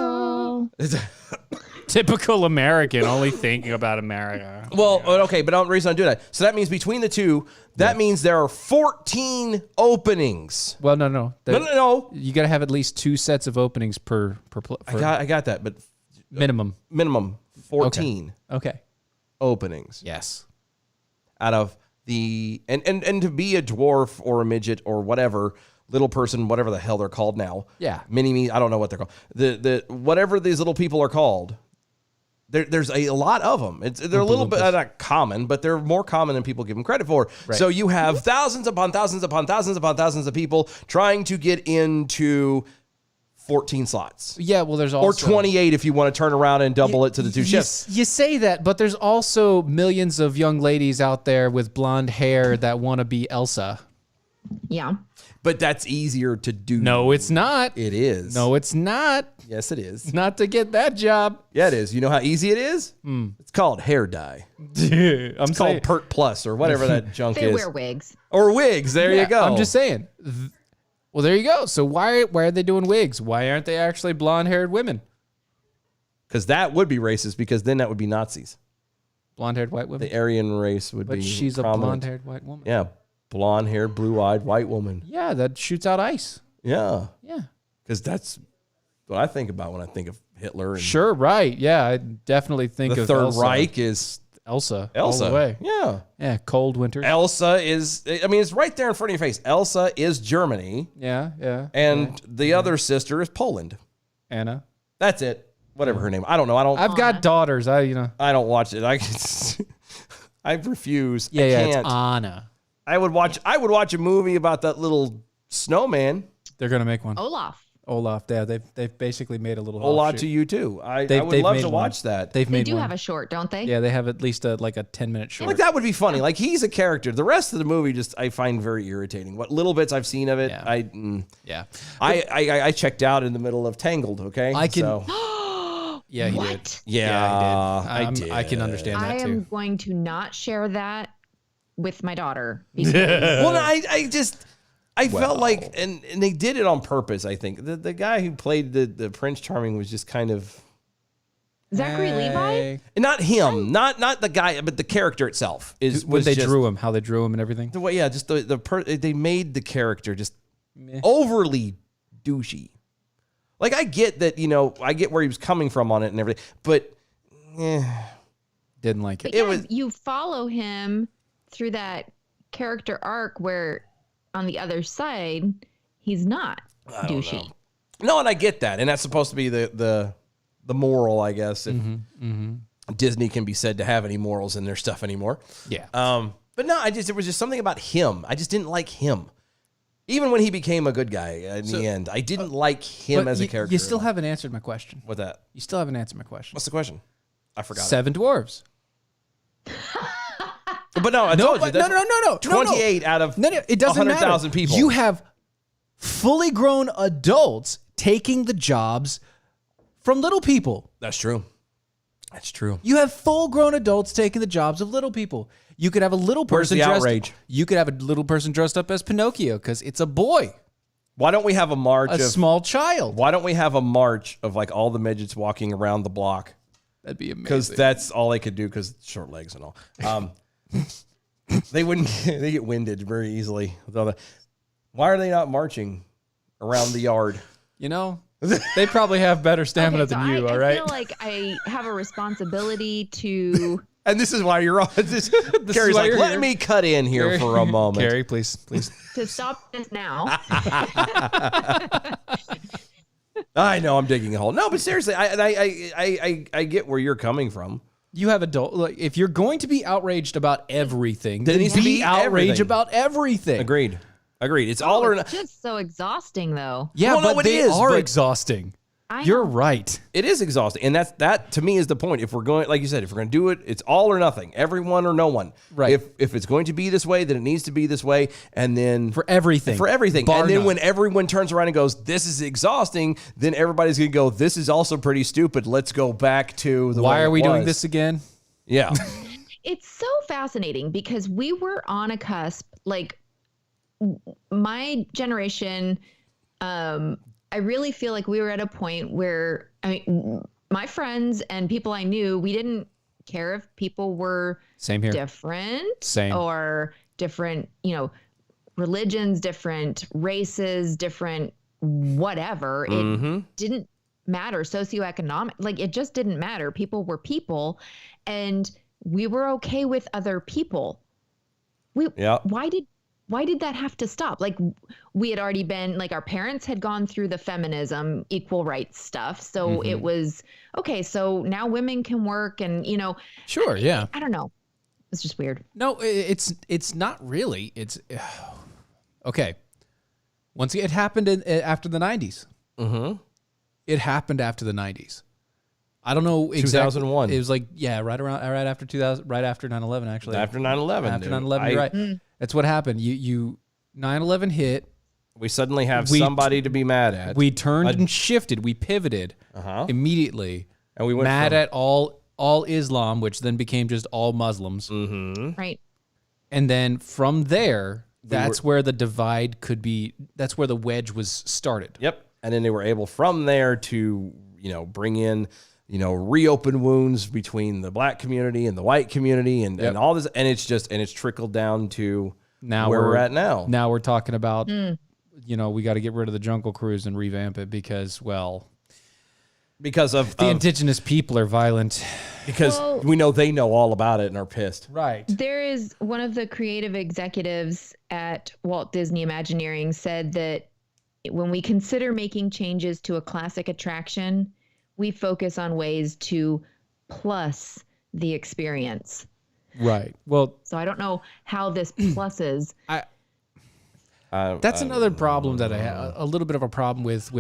typical American, only thinking about America. Well, okay, but the reason I do that. So that means between the two, that means there are 14 openings. Well, no. No. You got to have at least 2 sets of openings per I got that, but minimum 14. Okay. Openings. Yes. Out of the and to be a dwarf or a midget or whatever, little person, whatever the hell they're called now. Yeah. Mini-me, I don't know what they're called. The whatever these little people are called. There's a lot of them. They're a little bit not common, but they're more common than people give them credit for. Right. So you have thousands upon thousands upon thousands upon thousands of people trying to get into 14 slots. Yeah, well, there's also... Or 28 if you want to turn around and double it to the 2 shifts. You say that, but there's also millions of young ladies out there with blonde hair that want to be Elsa. Yeah. But that's easier to do. No, it's not. It is. No, it's not. Yes, it is. Not to get that job. Yeah, it is. You know how easy it is? It's called hair dye. It's called Pert Plus or whatever that junk is. They wear wigs. Or wigs. There you go. I'm just saying. Well, there you go. So why are they doing wigs? Why aren't they actually blonde-haired women? Because that would be racist, because then that would be Nazis. Blonde-haired white women? The Aryan race would be But she's prominent. a blonde-haired white woman. Yeah. Blonde-haired, blue-eyed white woman. Yeah, that shoots out ice. Yeah. Yeah. Because that's what I think about when I think of Hitler. And sure, right. Yeah, I definitely think the of Third Elsa. Reich is... Elsa. All the way. Yeah. Yeah, cold winter. Elsa is... I mean, it's right there in front of your face. Elsa is Germany. Yeah. And the other sister is Poland. Anna. That's it. Whatever her name. I don't know. I've got daughters. I don't watch it. I refuse. Yeah, I can't. it's Anna. I would watch a movie about that little snowman. They're gonna make one. Olaf. Yeah, they've basically made a little. Olaf to you too. I would love to watch that. They've made They do one. have a short, don't they? Yeah, they have at least like a 10-minute short. Like that would be funny. Like he's a character. The rest of the movie I find very irritating. What little bits I've seen of it, yeah. I checked out in the middle of Tangled. Okay, I can. So. Yeah, he did. What? Yeah, I did. I can understand that I too. am going to not share that with my daughter. Well, I felt like, and they did it on purpose. I think the guy who played the Prince Charming was just kind of Zachary Levi? and not him, not the guy, but the character itself How they drew him and everything. The way, yeah, just they made the character just overly douchey. Like, I get that, I get where he was coming from on it and everything, but Didn't like it. But you follow him through that character arc where on the other side, he's not douchey. No, and I get that. And that's supposed to be the moral, I guess, if Disney can be said to have any morals in their stuff anymore. Yeah. But no, it was just something about him. I just didn't like him. Even when he became a good guy in the end, I didn't like him as a character. You still haven't answered my question. What's that? You still haven't answered my question. What's the question? I forgot. 7 dwarves. But no, I told you. No. 28 out of It doesn't 100,000 matter. people. You have fully grown adults taking the jobs from little people. That's true. That's true. You have full-grown adults taking the jobs of little people. You could have a little person the dressed. outrage? You could have a little person dressed up as Pinocchio because it's a boy, Why don't we have a march a of small child. Why don't we have a march of like all the midgets walking around the block? That'd be amazing. Because that's all they could do because short legs and all. They get winded very easily. Why are they not marching around the yard? They probably have better stamina Okay, than so you. I All right. feel like I have a responsibility to. And this is why you're on. Carrie's why like, you're let here." me cut in here for a moment. Carrie, please. To stop this now. I know I'm digging a hole. No, but seriously, I get where you're coming from. You have if you're going to be outraged about everything, then it needs to be outraged everything. about everything. Agreed. It's all or It's just so exhausting, though. Yeah, Well, no, but it they is, are but- exhausting. I You're know. right. It is exhausting, and that to me is the point. If we're going, like you said, if we're going to do it, it's all or nothing, everyone or no one. Right. If it's going to be this way, then it needs to be this way, and then For everything. Bar and then none. when everyone turns around and goes, "This is exhausting," then everybody's going to go, "This is also pretty stupid. Let's go back to the." Why way are it we doing was." this again? Yeah. It's so fascinating because we were on a cusp, like my generation. I really feel like we were at a point where my friends and people I knew, we didn't care if people were Same here. different, Same. or different, religions, different races, different whatever. It didn't matter. Socioeconomic, like it just didn't matter. People were people, and we were okay with other people. Why did that have to stop? Like we had already been, like our parents had gone through the feminism, equal rights stuff. So it was, okay, so now women can work and, Sure, yeah. I don't know. It's just weird. No, it's not really. It's okay. Once it happened after the 90s. Mm-hmm. It happened after the 90s. I don't know exactly. 2001. It was like, right after 2000, right after 9/11 actually. After 9/11. After dude. 9/11, you're right. That's what happened. 9/11 hit. We suddenly have somebody to be mad at. We turned and shifted. We pivoted immediately. And we went mad from- at all Islam, which then became just all Muslims. Right. And then from there, that's where the divide could be. That's where the wedge was started. Yep. And then they were able from there to, bring in, reopen wounds between the black community and the white community and all this. And it's trickled down to Now where we're at now. Now we're talking about, we got to get rid of the Jungle Cruise and revamp it because Because the indigenous people are violent. Because we know they know all about it and are pissed. Right. There is one of the creative executives at Walt Disney Imagineering said that when we consider making changes to a classic attraction, we focus on ways to plus the experience. Right. Well, So I don't know how this pluses. that's another problem that I have. A little bit of a problem with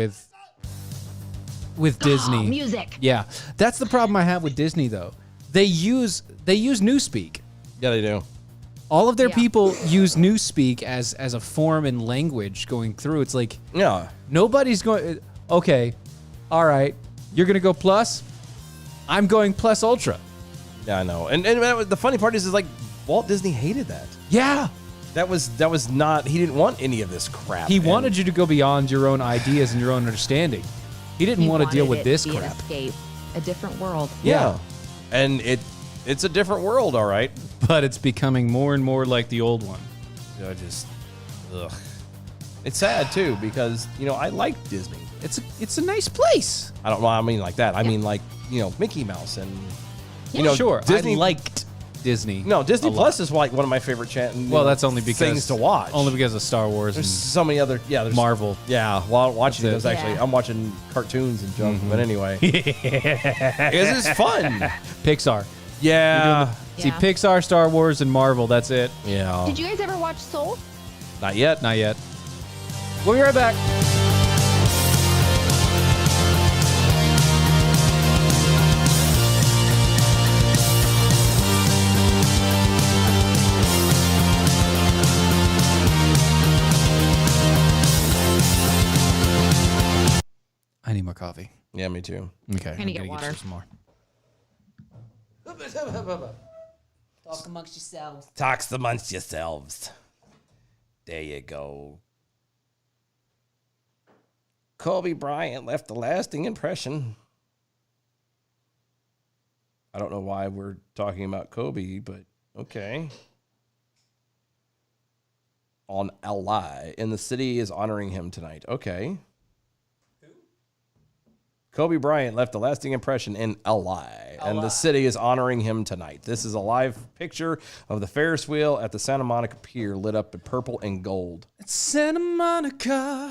Disney. Music. Yeah, that's the problem I have with Disney though. They use Newspeak. Yeah, they do. All of their Yeah. people use Newspeak as a form and language going through. It's like Yeah. nobody's going. Okay, all right, you're gonna go plus. I'm going plus ultra. Yeah, I know. And the funny part is like Walt Disney hated that. Yeah, That was not. He didn't want any of this crap. he And- wanted you to go beyond your own ideas and your own understanding. He didn't want to deal with this to be an crap. escape, a different world. Yeah. And it's a different world, all right. But it's becoming more and more like the old one. I just, ugh. It's sad too because I like Disney. It's a nice place. I don't know. I mean like that. I mean like Mickey Mouse and Sure, Disney. I liked Disney. No, Disney a Plus lot. is like one of my favorite Well, that's only because things to watch. Only because of Star Wars There's and so many other there's Marvel. Yeah, while watching That's those it. actually, Yeah. I'm watching cartoons and junk. But anyway, it's fun. Pixar. Yeah, See, Yeah. Pixar, Star Wars, and Marvel. That's it. yeah. Did you guys ever watch Soul? Not yet. Not yet. We'll be right back. I need more coffee. Yeah, me too. Okay. Gonna get I'm water. you some more. Talk amongst yourselves. Talks amongst yourselves. There you go. Kobe Bryant left a lasting impression. I don't know why we're talking about Kobe, but okay. On LI, and the city is honoring him tonight. Okay. Kobe Bryant left a lasting impression in LI, and the city is honoring him tonight. This is a live picture of the Ferris wheel at the Santa Monica Pier, lit up in purple and gold. It's Santa Monica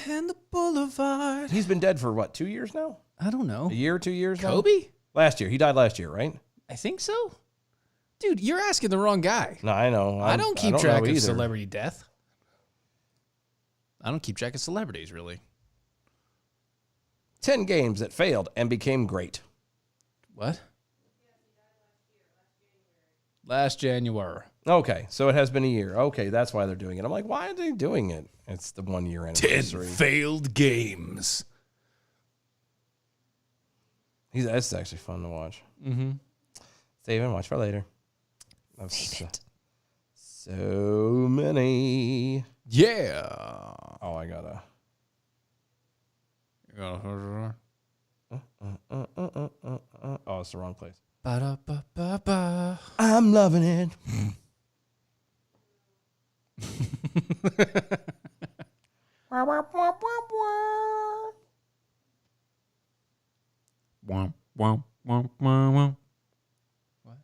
and the Boulevard. He's been dead for what, 2 years now? I don't know. A year or 2 years now? Kobe? Last year. He died last year, right? I think so. Dude, you're asking the wrong guy. No, I know. I don't keep know track of either. celebrity death. I don't keep track of celebrities, really. 10 games that failed and became great. What? Last January. Okay, so it has been a year. Okay, that's why they're doing it. I'm like, why are they doing it? It's the 1 year anniversary. Failed games. That's actually fun to watch. Mm-hmm. Save and watch for later. Save it. So many. Yeah. Oh, I gotta. Oh, it's the wrong place. Ba-da-ba-ba-ba. I'm loving it. Womp, womp, womp, womp, womp. What?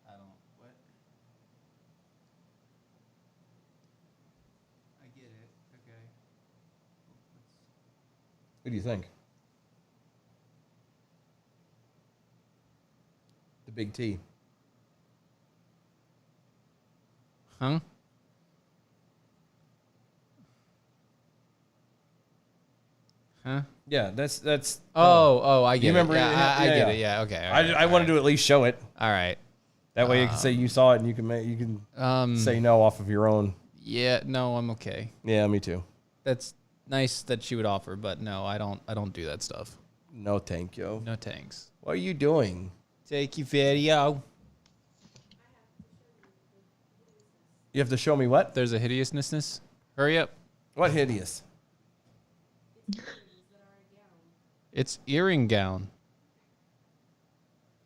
I don't. What? I get it. Okay. What do you think? The big T. Huh? Huh? Yeah, that's. Oh, I get You it. remember Yeah, it? I Yeah, get yeah. it. Yeah, okay. all I right, all wanted right. to at least show it. All right. That way you can say you saw it and you can say no off of your own. Yeah, no, I'm okay. Yeah, me too. That's nice that she would offer, but no, I don't do that stuff. No, thank you. No thanks. What are you doing? Take your video. You have to show me what? There's a hideousness. Hurry up. What hideous? It's earring gown.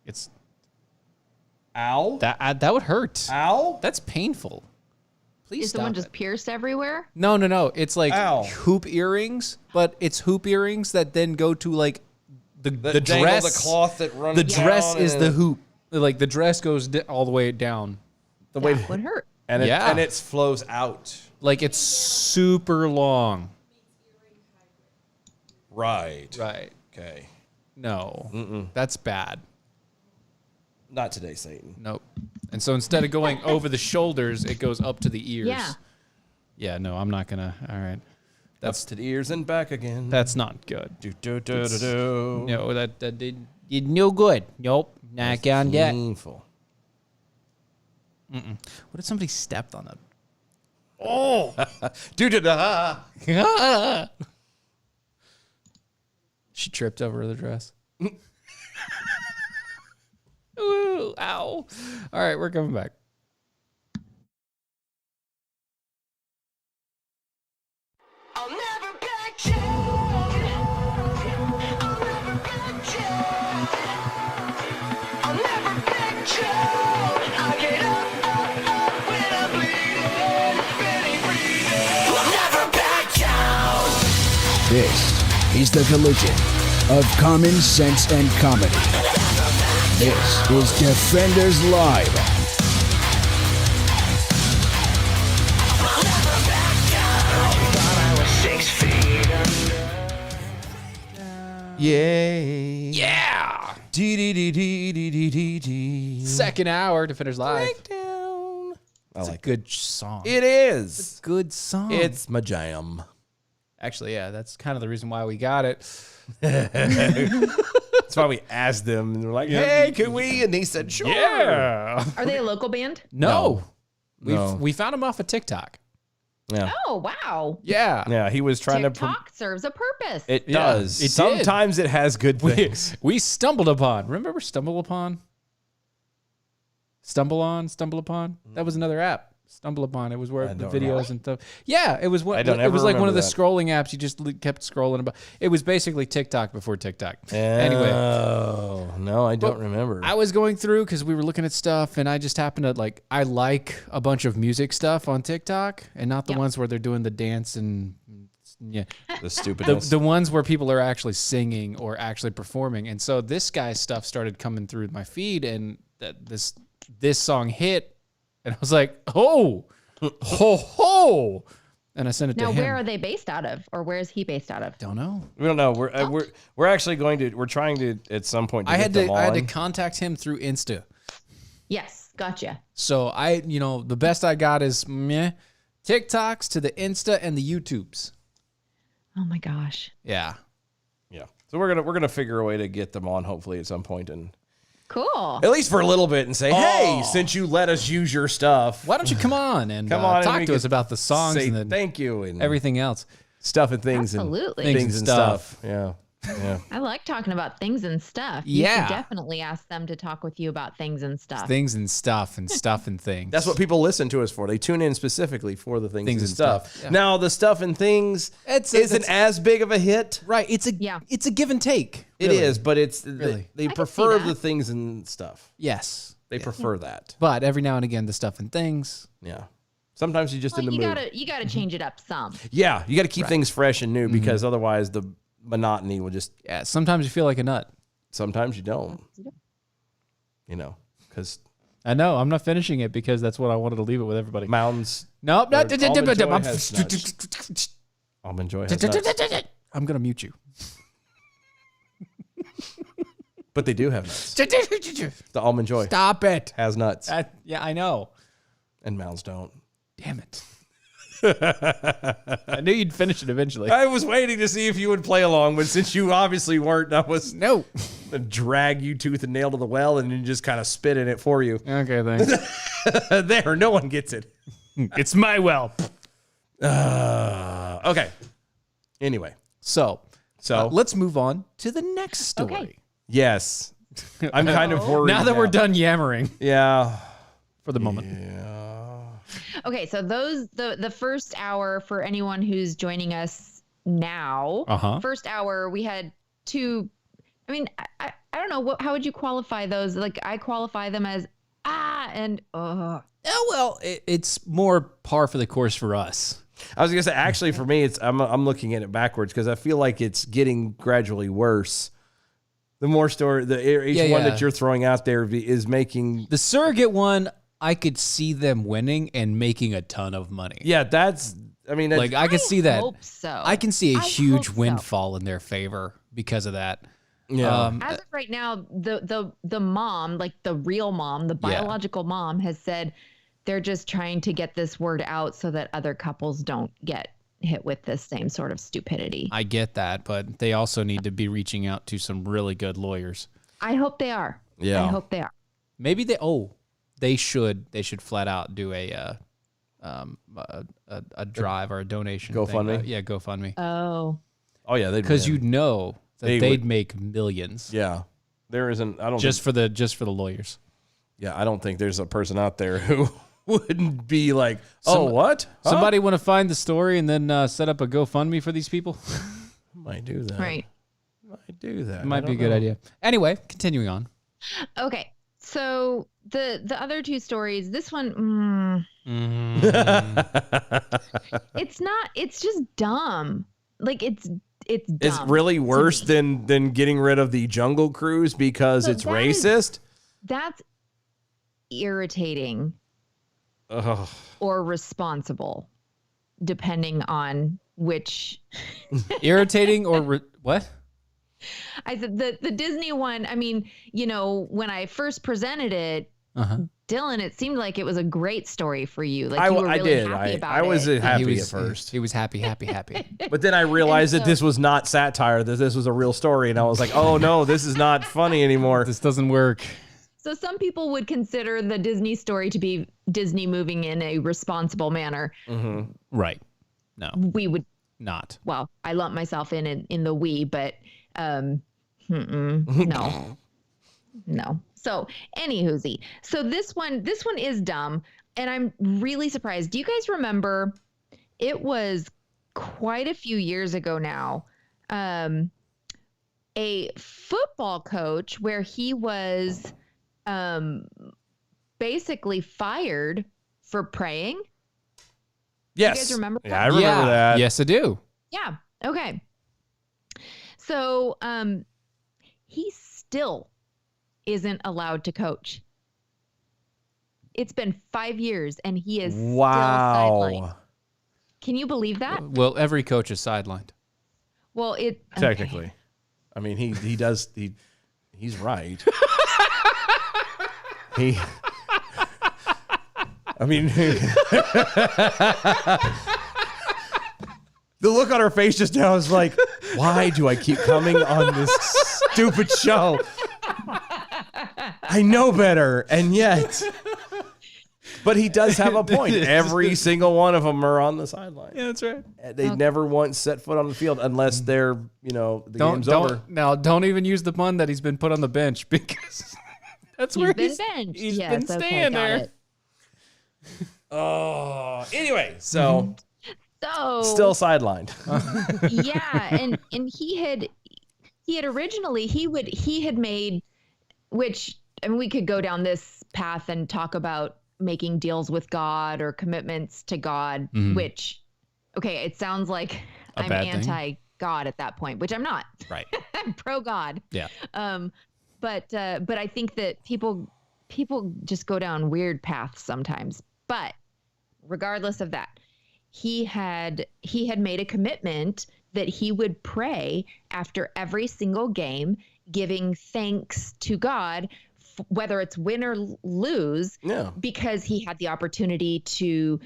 It's Ow? that would hurt. Ow? That's painful. Please Is stop someone it. just pierced everywhere? No. It's like Ow. hoop earrings, but it's hoop earrings that then go to like the Dangle dress. the cloth that runs The down dress is and the hoop. Like the dress goes all the way down. the way That would hurt. and it Yeah. and it flows out. Like it's super long. Right. Right. Okay. No. That's bad. Not today, Satan. Nope. And so instead of going over the shoulders, it goes up to the ears. Yeah. Yeah, no, I'm not gonna. All right. That's to the ears and back again. That's not good. do do do do do. No, that did no good. Nope. Not gonna get. Painful. What if somebody stepped on that? Do do da. She tripped over the dress. Ooh, ow. All right, we're coming back. I'll never back down. This is the collision of common sense and comedy. This is Defenders Live. Yay. Yeah. D. Second hour, Defenders Live. Breakdown. It's a good song. It is. Good song. It's my jam. Actually, yeah, that's kind of the reason why we got it. That's why we asked them. And they're like, hey, can we? And they said, sure. Yeah. Are they a local band? No. No. We found him off of TikTok. Yeah. Oh, wow. Yeah. Yeah, he was trying TikTok serves a purpose. It Yeah, does. it did. Sometimes it has good things. We stumbled upon. Remember Stumble Upon? Stumble Upon? That was another app. Stumble Upon. It was where the don't videos and stuff. Yeah, it was what I don't it ever was like one of the remember that. scrolling apps. You just kept scrolling about. It was basically TikTok before TikTok. Anyway, Oh, no, I don't remember. I was going through because we were looking at stuff, and I just happened to I like a bunch of music stuff on TikTok, and not the ones where they're doing the dance and yeah, The stupidness. the ones where people are actually singing or actually performing. And so this guy's stuff started coming through my feed, and this song hit, and I was like, oh, ho ho, and I sent it Now, to him. where are they based out of? Or where is he based out of? Don't know. We don't know. We're actually we're trying to at some point to I get had them to I had to on. contact him through Insta. Yes, gotcha. So the best I got is TikToks to the Insta and the YouTubes. Oh my gosh. Yeah. Yeah. So we're gonna figure a way to get them on hopefully at some point and Cool. at least for a little bit and say, hey, since you let us use your stuff, Why don't you come on and Come on and talk we to us could about the songs say and the, thank you and everything else? stuff and things Absolutely. and Things things and and stuff. stuff. Yeah. Yeah. I like talking about things and stuff. You Yeah. should definitely ask them to talk with you about things and stuff. Things and stuff and stuff and things. That's what people listen to us for. They tune in specifically for the things and stuff. Yeah. Now the stuff and things isn't as big of a hit. right. It's a give and take. It really. is, but it's Really. they can prefer see that. the things and stuff. Yes. They prefer that. But every now and again, the stuff and things. Yeah. Sometimes you just Well, in the you mood. gotta change it up some. Yeah, you got to keep things fresh and new because otherwise the monotony will just. Yeah. Sometimes you feel like a nut. Sometimes you don't. You know, because I know. I'm not finishing it because that's what I wanted to leave it with everybody. mountains. Nope. Almond Joy has nuts. Almond Joy has nuts, I'm gonna mute you. but they do have nuts. The Almond Joy Stop it. has nuts, Yeah, I know. and Mounds don't. Damn it. I knew you'd finish it eventually. I was waiting to see if you would play along, but since you obviously weren't, I was No. gonna drag you tooth and nail to the well and then just kind of spit in it for you. Okay, thanks. There, no one gets it. It's my well. Okay. Anyway, So so let's move on to the next story. Okay. yes, I'm kind of worried Now that we're done yammering Yeah. for the moment. Okay, so the first hour for anyone who's joining us now. Uh-huh. First hour we had two. I mean, I don't know how would you qualify those? Like I qualify them as and Oh, well, it's more par for the course for us. I was gonna say, actually, for me, I'm looking at it backwards because I feel like it's getting gradually worse. The more each one that you're throwing out there is making. The surrogate one, I could see them winning and making a ton of money. Yeah, that's. I mean, Like I could see that. Hope so. I can see a I huge hope so. windfall in their favor because of that. yeah. As of right now, the mom, like the real mom, the biological mom, has said they're just trying to get this word out so that other couples don't get hit with this same sort of stupidity. I get that, but they also need to be reaching out to some really good lawyers. I hope they are. Yeah. I hope they are. Maybe they should flat out do a drive or a donation GoFundMe? thing. Yeah, GoFundMe. Oh. Oh yeah, Because you know that They they'd would- make millions Yeah, there isn't. I don't just for the lawyers. Yeah, I don't think there's a person out there who wouldn't be like, oh, what? Huh? Somebody want to find the story and then set up a GoFundMe for these people? might do that. Right. Might do that. It might be a good idea. Anyway, continuing on. Okay. So the other two stories, this one, it's not, it's just dumb. Like it's dumb It's really to worse me. than getting rid of the Jungle Cruise because So it's that is- racist. That's irritating Ugh. or responsible, depending on which. Irritating or what? I said the Disney one. I mean, when I first presented it, Dylan, it seemed like it was a great story for you. Like you were really happy about I was it. happy at first. He was happy. But then I realized that so- this was not satire, that this was a real story. And I was like, oh no, this is not funny anymore. This doesn't work. So some people would consider the Disney story to be Disney moving in a responsible manner. Right. No, We would, not. well, I lump myself in the we, but no. No. So anywhoosie. So this one is dumb, and I'm really surprised. Do you guys remember? It was quite a few years ago now. A football coach where he was basically fired for praying. Yes. You guys remember that? Yeah, I remember that. Yes, I do. Yeah. Okay. So he still isn't allowed to coach. It's been 5 years and he is still sidelined. Wow. Can you believe that? Well, every coach is sidelined. Well, Technically. I mean, he's right. I mean, the look on her face just now is like, why do I keep coming on this stupid show? I know better, and yet. But he does have a point. Every single one of them are on the sideline. Yeah, that's right. They never once set foot on the field unless they're, the game's over. Don't even use the pun that he's been put on the bench because that's where He's been benched. he's Yes, been okay, staying got there. it. Oh, anyway, so So still sidelined. yeah, and he had originally he had made, which, and we could go down this path and talk about making deals with God or commitments to God, which, okay, it sounds like I'm bad thing. anti-God at that point, which I'm not. Right. I'm pro-God. Yeah. But I think that people just go down weird paths sometimes. But regardless of that, he had made a commitment that he would pray after every single game, giving thanks to God, whether it's win or lose, because he had the opportunity to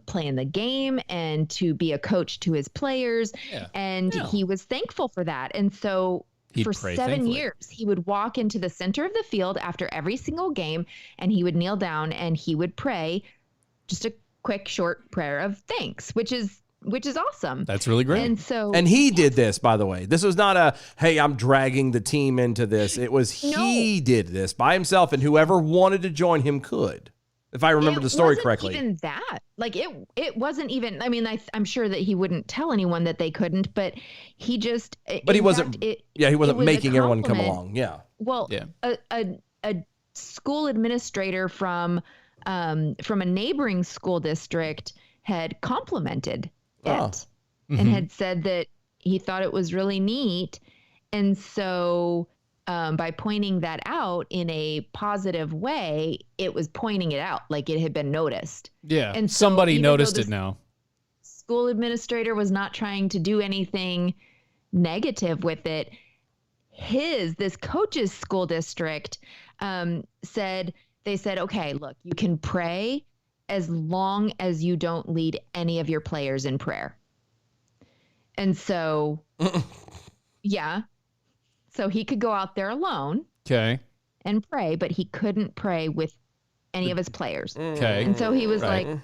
play in the game and to be a coach to his players. Yeah. And he was thankful for that. And so He'd for pray 7 thankfully. years, he would walk into the center of the field after every single game, and he would kneel down and he would pray just a quick, short prayer of thanks, which is awesome. That's really great. And so, And he did this, by the way. This was not a, hey, I'm dragging the team into this. It was he did this by himself, and whoever wanted to join him could, if I remember the story correctly. Even that, like it wasn't even. I mean, I'm sure that he wouldn't tell anyone that they couldn't, but he just. But he in wasn't. fact, he wasn't it was a making everyone come compliment. along. Yeah. Well, Yeah. a school administrator from a neighboring school district had complimented it and had said that he thought it was really neat. And so by pointing that out in a positive way, it was pointing it out like it had been noticed. Yeah. And so somebody even though noticed this it now. School administrator was not trying to do anything negative with it. This coach's school district said, okay, look, you can pray as long as you don't lead any of your players in prayer. And so, yeah. So he could go out there alone Okay. and pray, but he couldn't pray with any of his players. Okay. And so he was Right. like,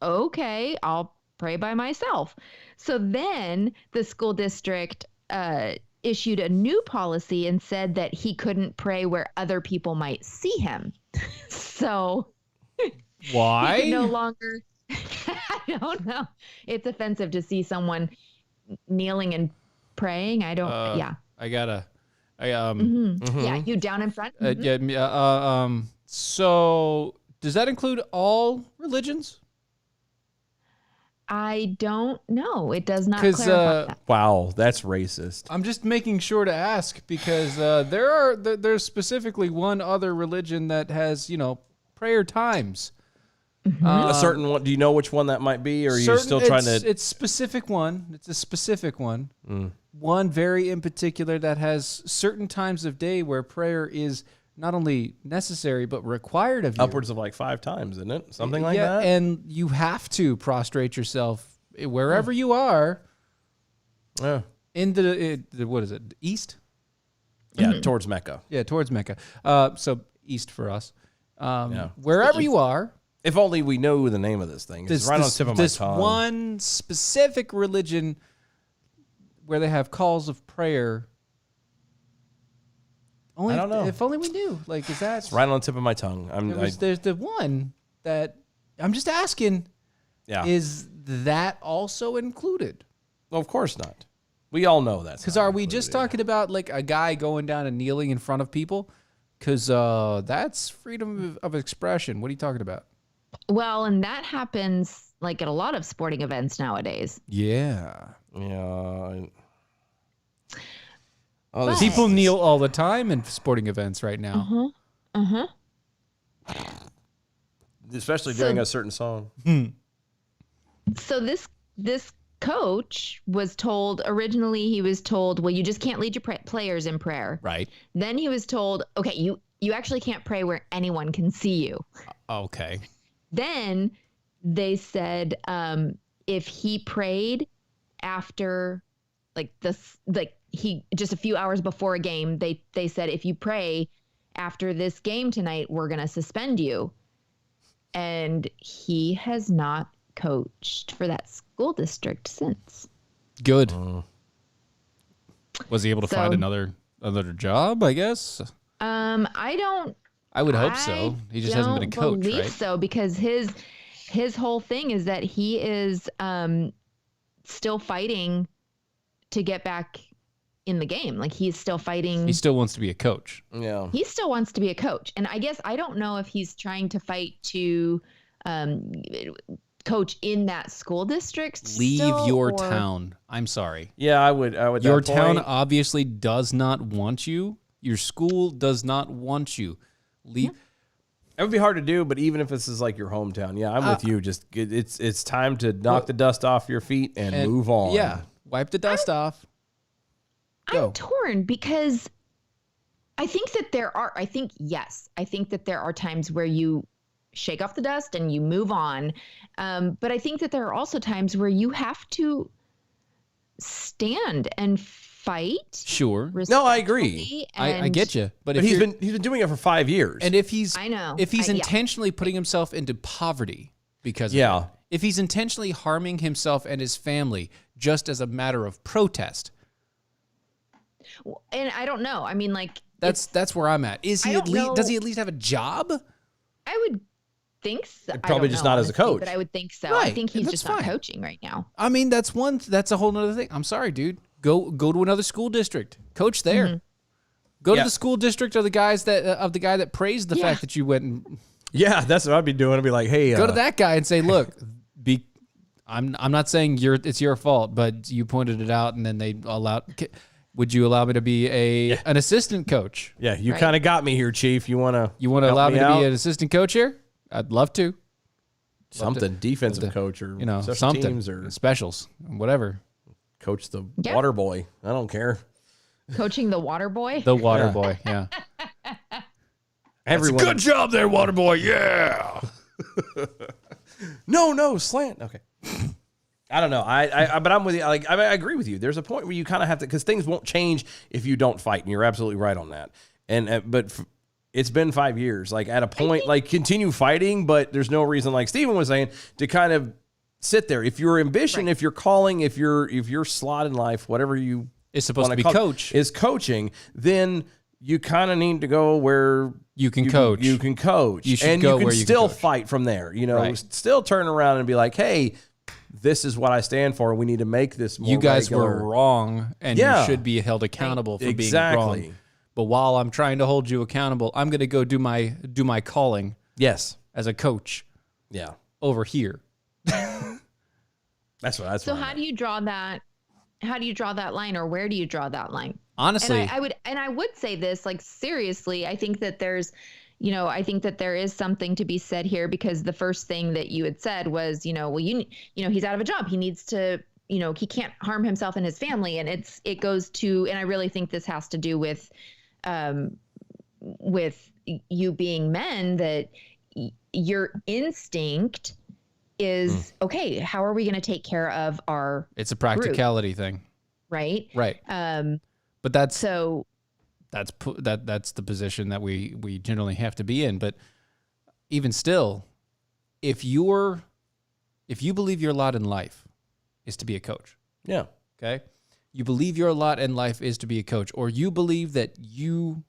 okay, I'll pray by myself. So then the school district issued a new policy and said that he couldn't pray where other people might see him. So Why? he could no longer, I don't know. It's offensive to see someone kneeling and praying. I don't, yeah. Yeah, you down in front? So does that include all religions? I don't know. It does not 'Cause, clarify that. Wow, that's racist. I'm just making sure to ask because there's specifically one other religion that has, prayer times. A certain one. Do you know which one that might be, or are you still trying to? It's specific one. It's a specific one. One very in particular that has certain times of day where prayer is not only necessary but required of you. Upwards of like 5 times, isn't it? Something like Yeah, that. and you have to prostrate yourself wherever you are Yeah. in the what is it? East? Yeah, towards Mecca. Yeah, towards Mecca. So east for us. Yeah. Wherever you are, If only we know the name of this thing. It's right on the tip of my this tongue. one specific religion where they have calls of prayer. Only, I don't know. If only we knew. Like, is that Right on the tip of my tongue. there's the one that I'm just asking. Yeah. Is that also included? Well, of course not. We all know that. Because are we just talking about like a guy going down and kneeling in front of people? Because that's freedom of expression. What are you talking about? Well, and that happens like at a lot of sporting events nowadays. Yeah. Yeah. But- People kneel all the time in sporting events right now. Especially during a certain song. So this coach was told originally, he was told, well, you just can't lead your players in prayer. Right. Then he was told, okay, you actually can't pray where anyone can see you. Okay. Then they said if he prayed after he just a few hours before a game, they said if you pray after this game tonight, we're gonna suspend you. And he has not coached for that school district since. Good. Was he able to So- find another job, I guess? I would hope so. He just hasn't been a coach, believe right? so, because his whole thing is that he is still fighting to get back in the game. Like he's still fighting. He still wants to be a coach. Yeah. He still wants to be a coach. And I guess I don't know if he's trying to fight to coach in that school district. Leave still, your or- town. I'm sorry. Yeah, I would. Your that town point- obviously does not want you. Your school does not want you. Leave. It would be hard to do, but even if this is like your hometown, yeah, I'm with you. Just it's time to knock the dust off your feet and move on. Yeah. Wipe the dust off. Go. I'm torn because I think that there are times where you shake off the dust and you move on. But I think that there are also times where you have to stand and fight. Sure. No, I agree. respectfully, I and- get you. But But if he's you're- been doing it for 5 years. And if he's I know. if he's Yeah. intentionally putting himself into poverty because of Yeah. it, if he's intentionally harming himself and his family just as a matter of protest, And I don't know. I mean, like that's where I'm at. Is I he don't at least does know. he at least have a job? I would think so. I Probably don't just know, not as a honestly, coach. but I would think so. Right, I think and he's that's just not fine. coaching right now. I mean, that's a whole nother thing. I'm sorry, dude. Go to another school district. Coach there. Mm-hmm. Go to Yeah. the school district of the guy that praised the Yeah. fact that you went and yeah, that's what I'd be doing. I'd be like, hey, go to that guy and say, look, I'm not saying it's your fault, but you pointed it out, and then they allowed. Would you allow me to be an assistant coach? Yeah, you Right. kind of got me here, Chief. You want to allow me to be an assistant coach here? I'd love to. something defensive coach or special Something teams or specials, whatever. coach the Yeah. water boy. I don't care. Coaching the water boy. The water boy, yeah. Everyone. Good job there, water boy. Yeah. No, slant. Okay. I don't know. But I'm with you. Like, I agree with you. There's a point where you kind of have to, because things won't change if you don't fight, and you're absolutely right on that. But it's been 5 years. Like, at a point, like, continue fighting, but there's no reason, like Steven was saying, to kind of sit there. If your ambition, if you're calling, if your slot in life, whatever you It's supposed to wanna be call it, coach. is coaching, then you kind of need to go where You can coach. You can coach. You should and go you can where you can still coach. fight from there. You know, Right. still turn around and be like, hey, this is what I stand for. We need to make this more You guys regular. were wrong, and Yeah. you should be held accountable for Exactly. being wrong. But while I'm trying to hold you accountable, I'm going to go do my calling Yes. as a coach Yeah. over here. That's So what how do you draw that? How do you draw that line, or where do you draw that line? Honestly, And I would say this, like, seriously, I think that I think that there is something to be said here, because the first thing that you had said was, well, he's out of a job. He needs to, he can't harm himself and his family. And it goes to, and I really think this has to do with you being men, that your instinct is, okay, how are we going to take care of our it's a practicality thing. Right. Right. But that's the position that we generally have to be in. But even still, if you believe your lot in life is to be a coach. Yeah. Okay. You believe your lot in life is to be a coach, or you believe that you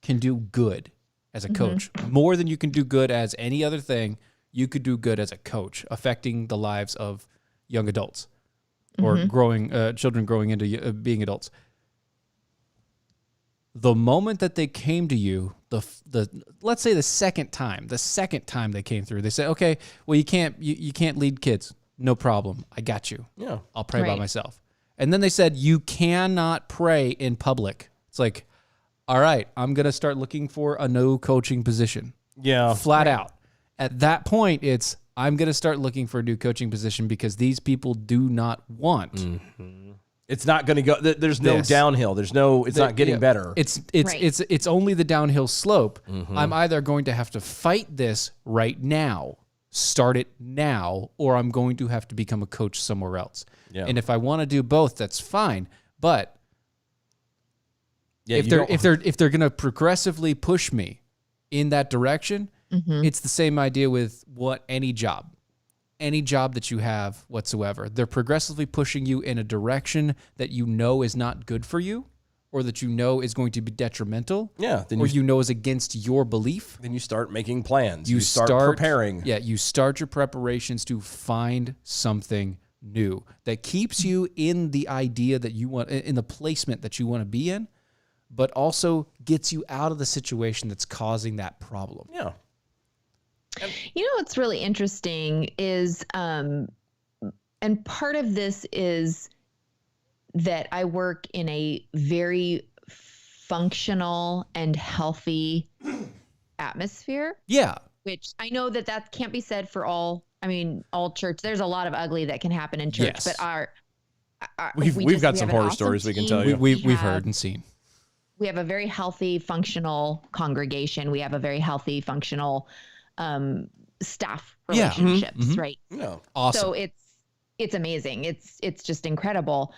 can do good as a coach more than you can do good as any other thing. You could do good as a coach, affecting the lives of young adults or children growing into being adults. The moment that they came to you, let's say the second time they came through, they said, okay, well, you can't lead kids. No problem. I got you. Yeah. I'll pray by myself. And then they said, you cannot pray in public. It's like, all right, I'm going to start looking for a no coaching position. Yeah. Flat out. At that point, I'm going to start looking for a new coaching position, because these people do not want. It's not going to go. There's no downhill. It's not getting better. It's only the downhill slope. I'm either going to have to fight this right now, start it now, or I'm going to have to become a coach somewhere else. Yeah. And if I want to do both, that's fine. But if they're going to progressively push me in that direction, it's the same idea with any job that you have whatsoever. They're progressively pushing you in a direction that you know is not good for you, or that you know is going to be detrimental. Yeah. Or you know is against your belief. Then you start making plans. You start preparing. Yeah, you start your preparations to find something new that keeps you in the idea that you want, in the placement that you want to be in, but also gets you out of the situation that's causing that problem. Yeah. What's really interesting is, and part of this is that I work in a very functional and healthy atmosphere. Yeah. Which I know that can't be said for all church. There's a lot of ugly that can happen in church, Yes. but we've got some horror stories we can tell you. We've heard and seen. We have a very healthy, functional congregation. We have a very healthy, functional staff relationships, right? Yeah. Awesome. So it's amazing. It's just incredible.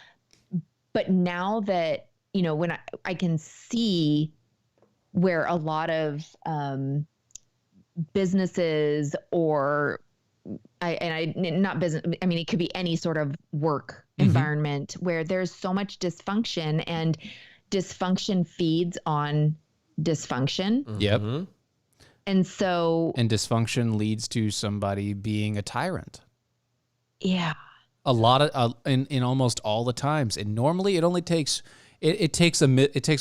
But now that, when I can see where a lot of businesses not business, it could be any sort of work environment where there's so much dysfunction, and dysfunction feeds on dysfunction. Yep. And dysfunction leads to somebody being a tyrant. Yeah. A lot of in almost all the times, and normally it only takes it takes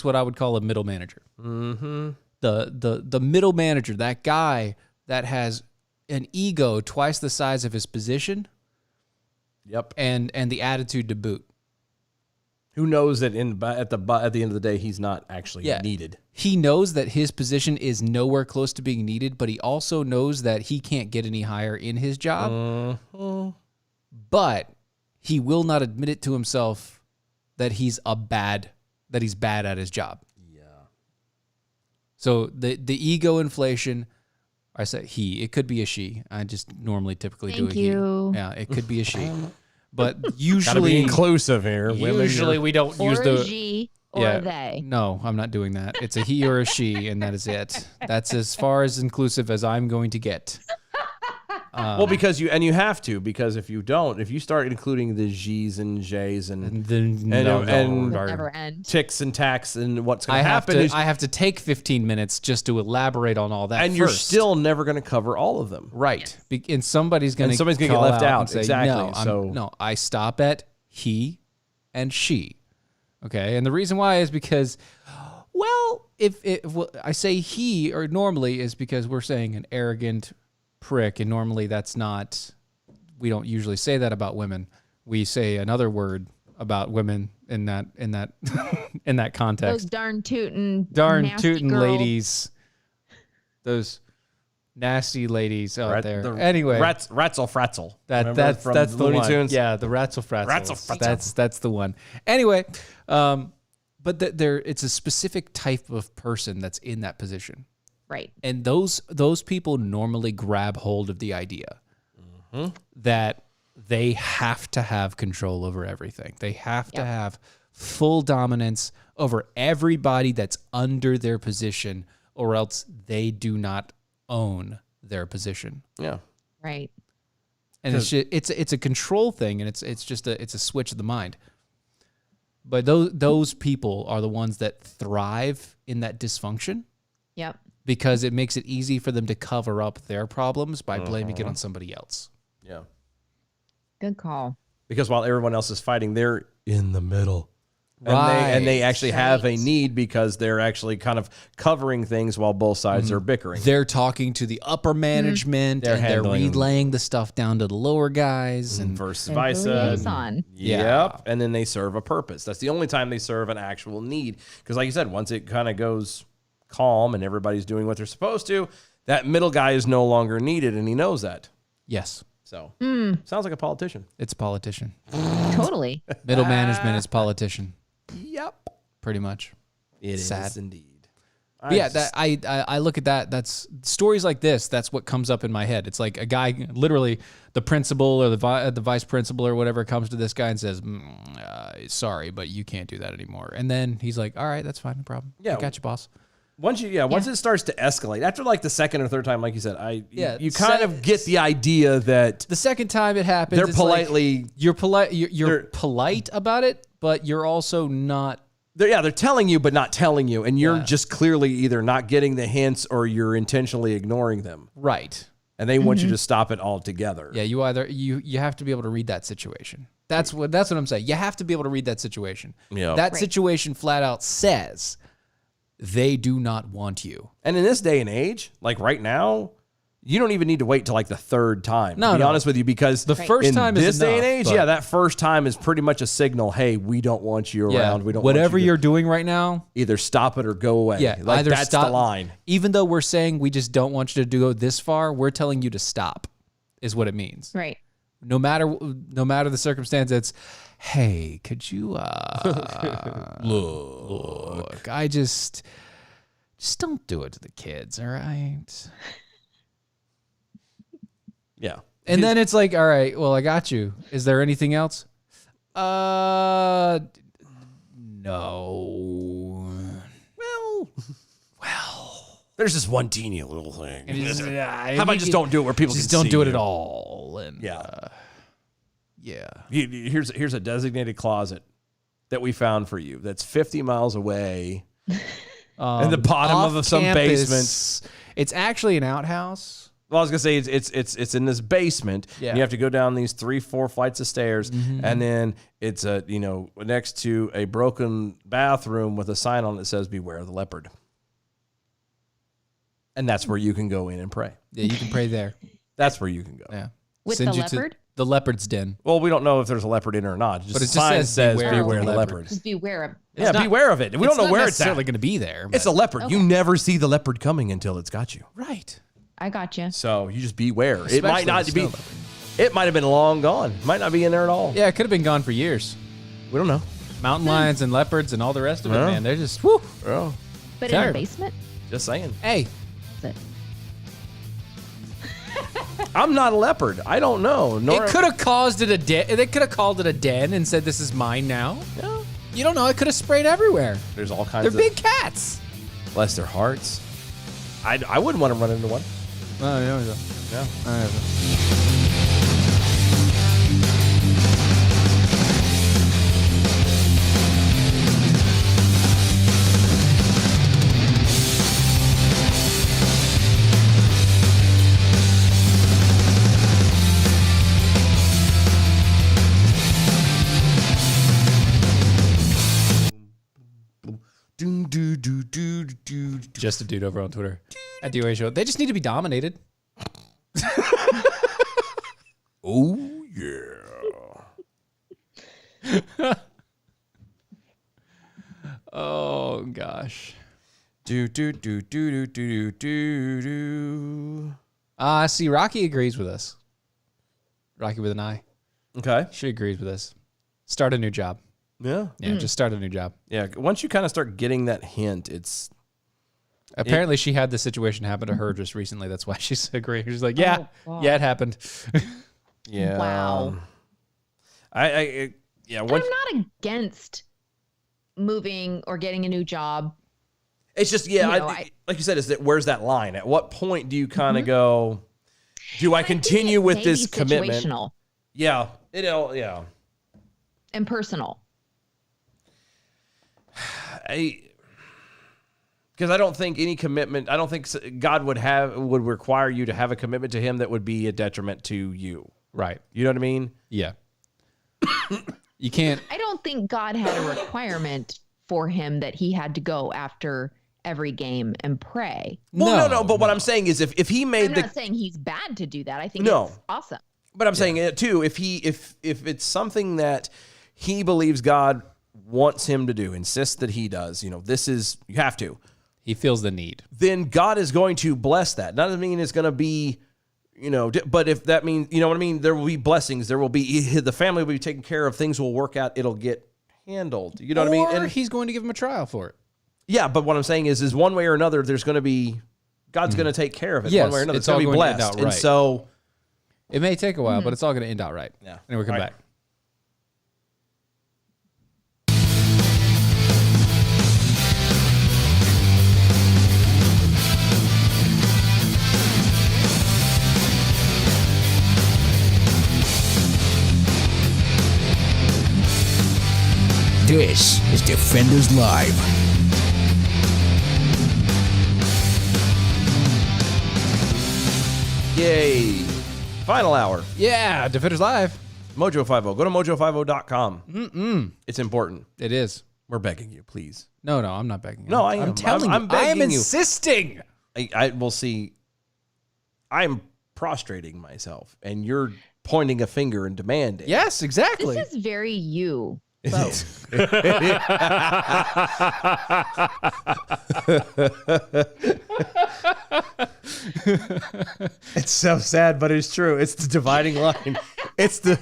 what I would call a middle manager. The middle manager, that guy that has an ego twice the size of his position. Yep. And the attitude to boot. Who knows that at the end of the day, he's not actually needed. He knows that his position is nowhere close to being needed, but he also knows that he can't get any higher in his job. But he will not admit it to himself that he's bad at his job. Yeah. So the ego inflation, I say he, it could be a she. I just typically do a he. Yeah, it could be a she. But usually, gotta be inclusive here. Usually we don't use a she or they. No, I'm not doing that. It's a he or a she, and that is it. That's as far as inclusive as I'm going to get. Well, because you have to, because if you start including the G's and J's and never end. ticks and tacks, and what's going to happen I have to take 15 minutes just to elaborate on all that. And you're still never going to cover all of them, right? And somebody's going to get left out. Say, exactly. No, I stop at he and she. Okay, and the reason why is because, well, if I say he, or normally is because we're saying an arrogant prick, and normally that's not, we don't usually say that about women, we say another word about women in that in that context. Those darn tootin' Tootin' ladies. Those nasty ladies out there. Anyway, Ratzel Fratzel. That's the Looney one. Tunes. Yeah, the Ratzel Fratzel. Ratzel Fratzel. That's the one. Anyway, but it's a specific type of person that's in that position. Right. And those people normally grab hold of the idea that they have to have control over everything. They have to have full dominance over everybody that's under their position, or else they do not own their position. Yeah. Right. And it's a control thing, and it's just a switch of the mind. But those people are the ones that thrive in that dysfunction. Yep. Because it makes it easy for them to cover up their problems by blaming it on somebody else. Yeah. Good call. Because while everyone else is fighting, they're in the middle. Right. And they actually have a need because they're actually kind of covering things while both sides are bickering. They're talking to the upper management, and they're relaying the stuff down to the lower guys. And versus The vice. liaison. Yep. And then they serve a purpose. That's the only time they serve an actual need. Because like you said, once it kind of goes calm and everybody's doing what they're supposed to, that middle guy is no longer needed, and he knows that. yes, So sounds like a politician. it's a politician. Totally. Middle management is politician, Yep. pretty much. It is Sad. indeed. But yeah, I look at that. That's stories like this. That's what comes up in my head. It's like a guy, literally the principal or the vice principal or whatever, comes to this guy and says, "Sorry, but you can't do that anymore." And then he's like, "All right, that's fine, no problem. Yeah. I got you, boss." Once it starts to escalate, after like the second or third time, like you said, you so- kind of get the idea that The second time it happens, they're it's like, politely you're polite. You're polite about it, but you're also not. they're telling you but not telling you, and you're Yeah. just clearly either not getting the hints or you're intentionally ignoring them, Right. and they want you to stop it altogether. Yeah, you have to be able to read that situation. That's what I'm saying. You have to be able to read that situation. Yeah. That Right. situation flat out says they do not want you. And in this day and age, like right now, you don't even need to wait till like the third time. No, to be no. honest with you, because The first in time is this day and enough, age, but- that first time is pretty much a signal. Hey, we don't want you around. We don't whatever want you you're doing right now. to either stop it or go away. Yeah, like either that's stop. the line. Even though we're saying we just don't want you to go this far, we're telling you to stop. Is what it means. Right. No matter the circumstance, it's, hey, could you look? I just don't do it to the kids, all right? Yeah. And then it's like, all right, well, I got you. Is there anything else? No. Well, there's this one teeny little thing. How How about just don't do it where people just can don't see do it you? at all? And Yeah. yeah. Here's a designated closet that we found for you that's 50 miles away in the bottom Off of some campus. basement. It's actually an outhouse. Well, I was gonna say it's in this basement. Yeah. And you have to go down these 3-4 flights of stairs, and then it's next to a broken bathroom with a sign on it that says "Beware of the leopard," and that's where you can go in and pray. Yeah, you can pray there. That's where you can go. Yeah. With Send the you to leopard? the leopard's den. Well, we don't know if there's a leopard in it or not. Just But the it just sign says, says "Beware of the leopard." Just beware of. Yeah, beware of it. We don't know where it's necessarily at. going to be there. It's but- a leopard. You never see the leopard coming until it's got you. right. I got you. So you just beware. It Especially might not the be. snow leopard. It might have been long gone. Might not be in there at all. Yeah, it could have been gone for years. We don't know. Mountain lions and leopards and all the rest of it, Yeah. man. They're just, whoo. Oh, But in Terrible. a basement? just saying. Hey, That's it. I'm not a leopard. I don't know. Nor it could have caused it a den. They could have called it a den and said, this is mine now. Yeah. You don't know. It could have sprayed everywhere. There's all kinds They're of. big cats. Bless their hearts. I wouldn't want to run into one. Oh, yeah. Yeah. Just a dude over on Twitter. At DOA Show. They just need to be dominated. Oh yeah. Oh gosh. Do do do do do do do do. See, Rocky agrees with us. Rocky with an I. Okay. She agrees with us. Start a new job. Yeah. Yeah, just start a new job. Yeah. Once you kind of start getting that hint, it's Apparently, she had this situation happen to her just recently. That's why she's agreeing. She's like, yeah, it happened. yeah. Wow. Yeah. And I'm not against moving or getting a new job. It's just like you said, is that where's that line? At what point do you kind of go? Do I continue with this commitment? Situational Yeah. and personal. Because I don't think any commitment. I don't think God would require you to have a commitment to Him that would be a detriment to you. Right. You know what I mean? Yeah. You can't. I don't think God had a requirement for him that he had to go after every game and pray. Well, no. But what I'm saying is, if He made I'm not saying he's bad to do that. I think No. it's awesome. But I'm saying it too. If it's something that he believes God wants him to do, insists that he does, this is, you have to. He feels the need. Then God is going to bless that. Doesn't mean it's going to be, but if that means, you know what I mean? There will be blessings. There will be, the family will be taken care of. Things will work out. It'll get handled. You know what I mean? And he's going to give him a trial for it. Yeah. But what I'm saying is one way or another, there's going to be, God's going to take care of it. Yes, one way or another. it's It's going to all be going to end blessed. out And right. so, It may take a while, but it's all going to end out right. Yeah. Anyway, come All right. back. This is Defenders Live. yay. Final hour. Yeah, Defenders Live. Mojo50. Go to mojo50.com. It's important. It is. We're begging you, please. No, I'm not begging. No, I am. I'm telling I'm you. begging I am you. insisting. I will see. I'm prostrating myself, and you're pointing a finger and demanding. Yes, exactly. This is very you. Both. It's so sad, but it's true. It's the dividing line. It's the.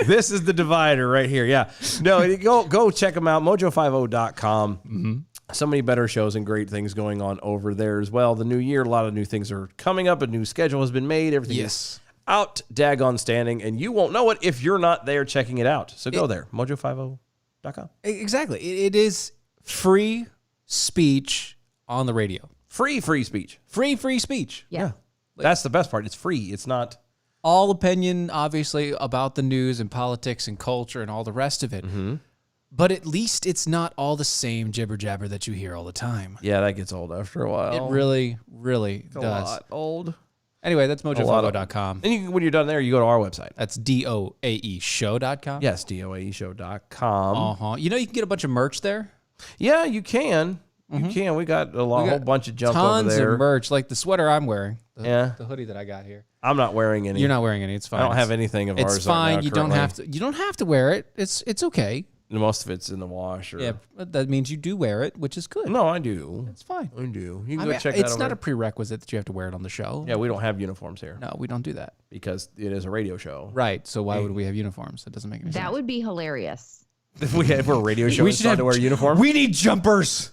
This is the divider right here. Yeah. No, go check them out. Mojo50.com. So many better shows and great things going on over there as well. The new year, a lot of new things are coming up. A new schedule has been made. Everything is out, daggone standing, and you won't know it if you're not there checking it out. So go there, mojo50.com. Exactly. It is free speech on the radio. Free speech. Free speech. Yeah. That's the best part. It's free. It's not. All opinion, obviously, about the news and politics and culture and all the rest of it. But at least it's not all the same jibber jabber that you hear all the time. Yeah, that gets old after a while. It really, really It's does. a lot old. Anyway, that's mojo50.com. And when you're done there, you go to our website. That's DOAEshow.com. Yes, doaeshow.com. Uh-huh. You know you can get a bunch of merch there? Yeah, you can. You can. We got a whole bunch of junk over Tons there. of merch, like the sweater I'm wearing. Yeah. The hoodie that I got here. I'm not wearing any. You're not wearing any. It's fine. I don't have anything of ours. It's fine. Right now, You don't currently. have to. You don't have to wear it. It's okay. Most of it's in the wash. Or... Yeah, but that means you do wear it, which is good. No, I do. It's fine. I do. You can I go mean, check that it's over. not a prerequisite that you have to wear it on the show. Yeah, we don't have uniforms here No, we don't do that. because it is a radio show. Right. So why would we have uniforms? It doesn't make any sense. That would be hilarious. If we're a radio show, we should have to wear uniforms. We need jumpers.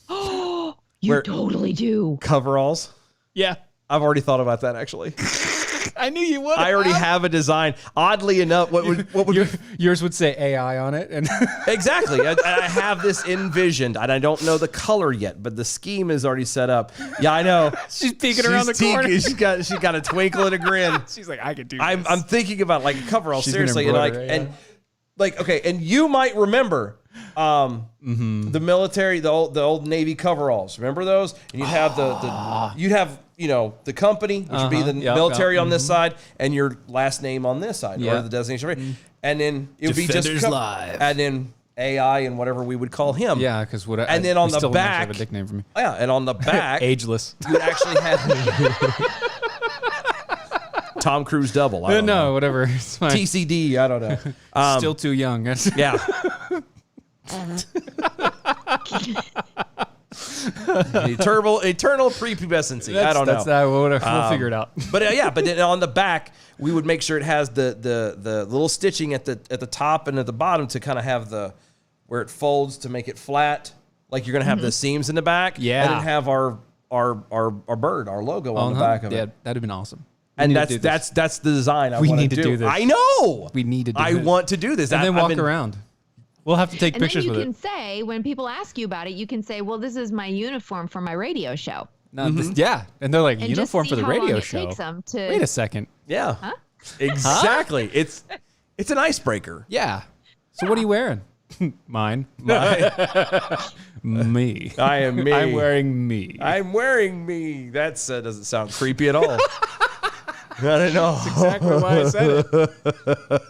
You totally do. Coveralls. Yeah. I've already thought about that actually. I knew you would. I already have a design. Oddly enough, what would Yours would say AI on it, and exactly? I have this envisioned, and I don't know the color yet, but the scheme is already set up. Yeah, I know. she's peeking around the corner. She's got a twinkle and a grin. She's like, I could do I'm thinking about like a coverall She's gonna seriously, and embroider, okay, and you might remember the military, the old Navy coveralls. Remember those? And you'd have you'd have the company, which would be the military on this side, and your last name on this side, or the designation. And then it would be just Defenders Live. and then AI and whatever we would call him. Yeah, because what? And then on the still don't actually back, have a nickname for me. Yeah, and on the back, Ageless. you would actually have Tom Cruise double. I don't know. whatever. It's fine. TCD. I don't know. Still too young. Yeah. Eternal prepubescency. I don't know. We'll figure it out. But but then on the back, we would make sure it has the little stitching at the top and at the bottom to kind of have where it folds to make it flat. Like you're gonna have the seams in the back. Yeah. And then have our bird, our logo on the back of it. Yeah, that'd have been awesome. And that's the design I We want need to to do this. I know. We need to do I this. want to do this. And then walk around. We'll have to take And then pictures you with can it. say, when people ask you about it, you can say, well, this is my uniform for my radio show. No, yeah, and they're like, And uniform just for see the how long radio it show. takes them to... Wait a second. Yeah. Huh? Exactly. It's an icebreaker. Yeah. So what are you wearing? Mine. Me. I am me. I'm wearing me. I'm wearing me. That doesn't sound creepy at all. I don't know. That's exactly why I said it.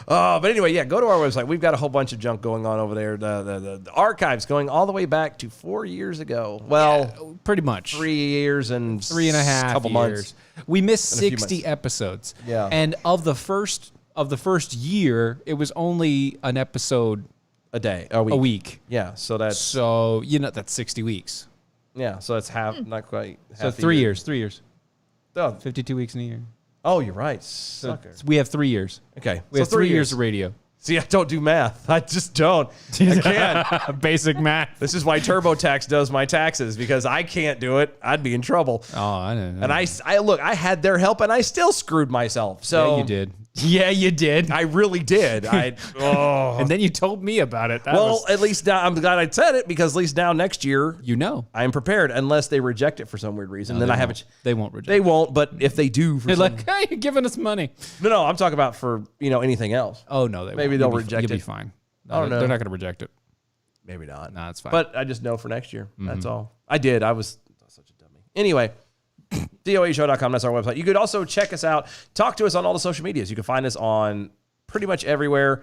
But anyway, go to our website. We've got a whole bunch of junk going on over there. The archives going all the way back to 4 years ago. Well, pretty much 3 years and 3.5 couple years. months. We missed And a few 60 months. episodes. Yeah. And of the first year, it was only an episode a day, a week. Yeah, so that's So that's 60 weeks. so that's half, not quite. So half the 3 year. years. 3 years. Oh, 52 weeks in a year. oh, you're right, So sucker. we have 3 years. Okay, We have 3 years of radio. See, I don't do math. I just don't. I can't. Basic math. This is why TurboTax does my taxes, because I can't do it. I'd be in trouble. Oh, I don't know. And I look, I had their help and I still screwed myself. So Yeah, you did. Yeah, you did. I really did. And then you told me about it. At least now I'm glad I said it, because at least now next year I'm prepared, unless they reject it for some weird reason. Then I haven't. They won't reject. They won't. But if they do, for They're some, like, hey, you're giving us money. no, I'm talking about for anything else. Oh no, they Maybe won't. they'll You'll be- reject You'll it. be fine. I don't know. They're not going to reject it. Maybe not. No, it's fine. But I just know for next year. That's all. I did. I was such a dummy. Anyway, DOAShow.com. That's our website. You could also check us out. Talk to us on all the social medias. You can find us on pretty much everywhere.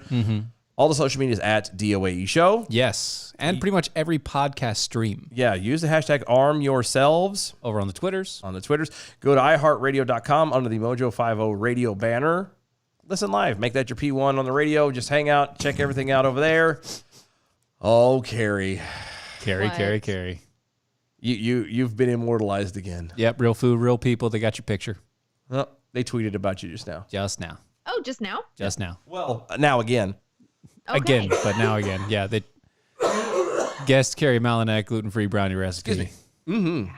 All the social medias at DOAE Show. Yes, and pretty much every podcast stream. Yeah, use the hashtag arm yourselves Over on the Twitters. on the Twitters. Go to iHeartRadio.com under the Mojo 50 radio banner. Listen live. Make that your P1 on the radio. Just hang out. Check everything out over there. Oh, Carrie. Carrie. You've been immortalized again. Yep, real food, real people. They got your picture. Oh, they tweeted about you just now. Just now. Oh, just now? Just now. Well, now again. Okay. Again, but now again. Yeah, they guest Kari Malinak gluten-free brownie recipe. Excuse me.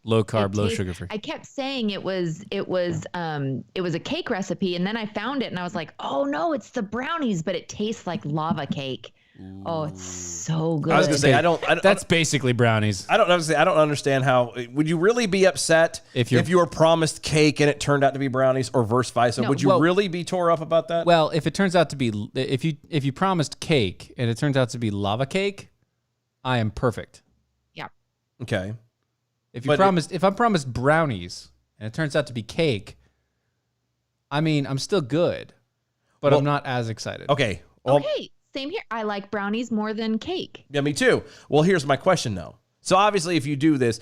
Low carb, low tastes- sugar free. I kept saying it was a cake recipe, and then I found it and I was like, oh no, it's the brownies, but it tastes like lava cake. Oh, it's so good. I was gonna say I don't. That's basically brownies. I don't understand how. Would you really be upset if you were promised cake and it turned out to be brownies, or vice versa? No, Would you really be tore up about that? Well, if it turns out to be, if you promised cake and it turns out to be lava cake, I am perfect. Yeah. Okay. If I'm promised brownies and it turns out to be cake, I mean, I'm still good, but I'm not as excited. Okay. Well, Okay. Same here. I like brownies more than cake. yeah, me too. Well, here's my question though. So obviously, if you do this,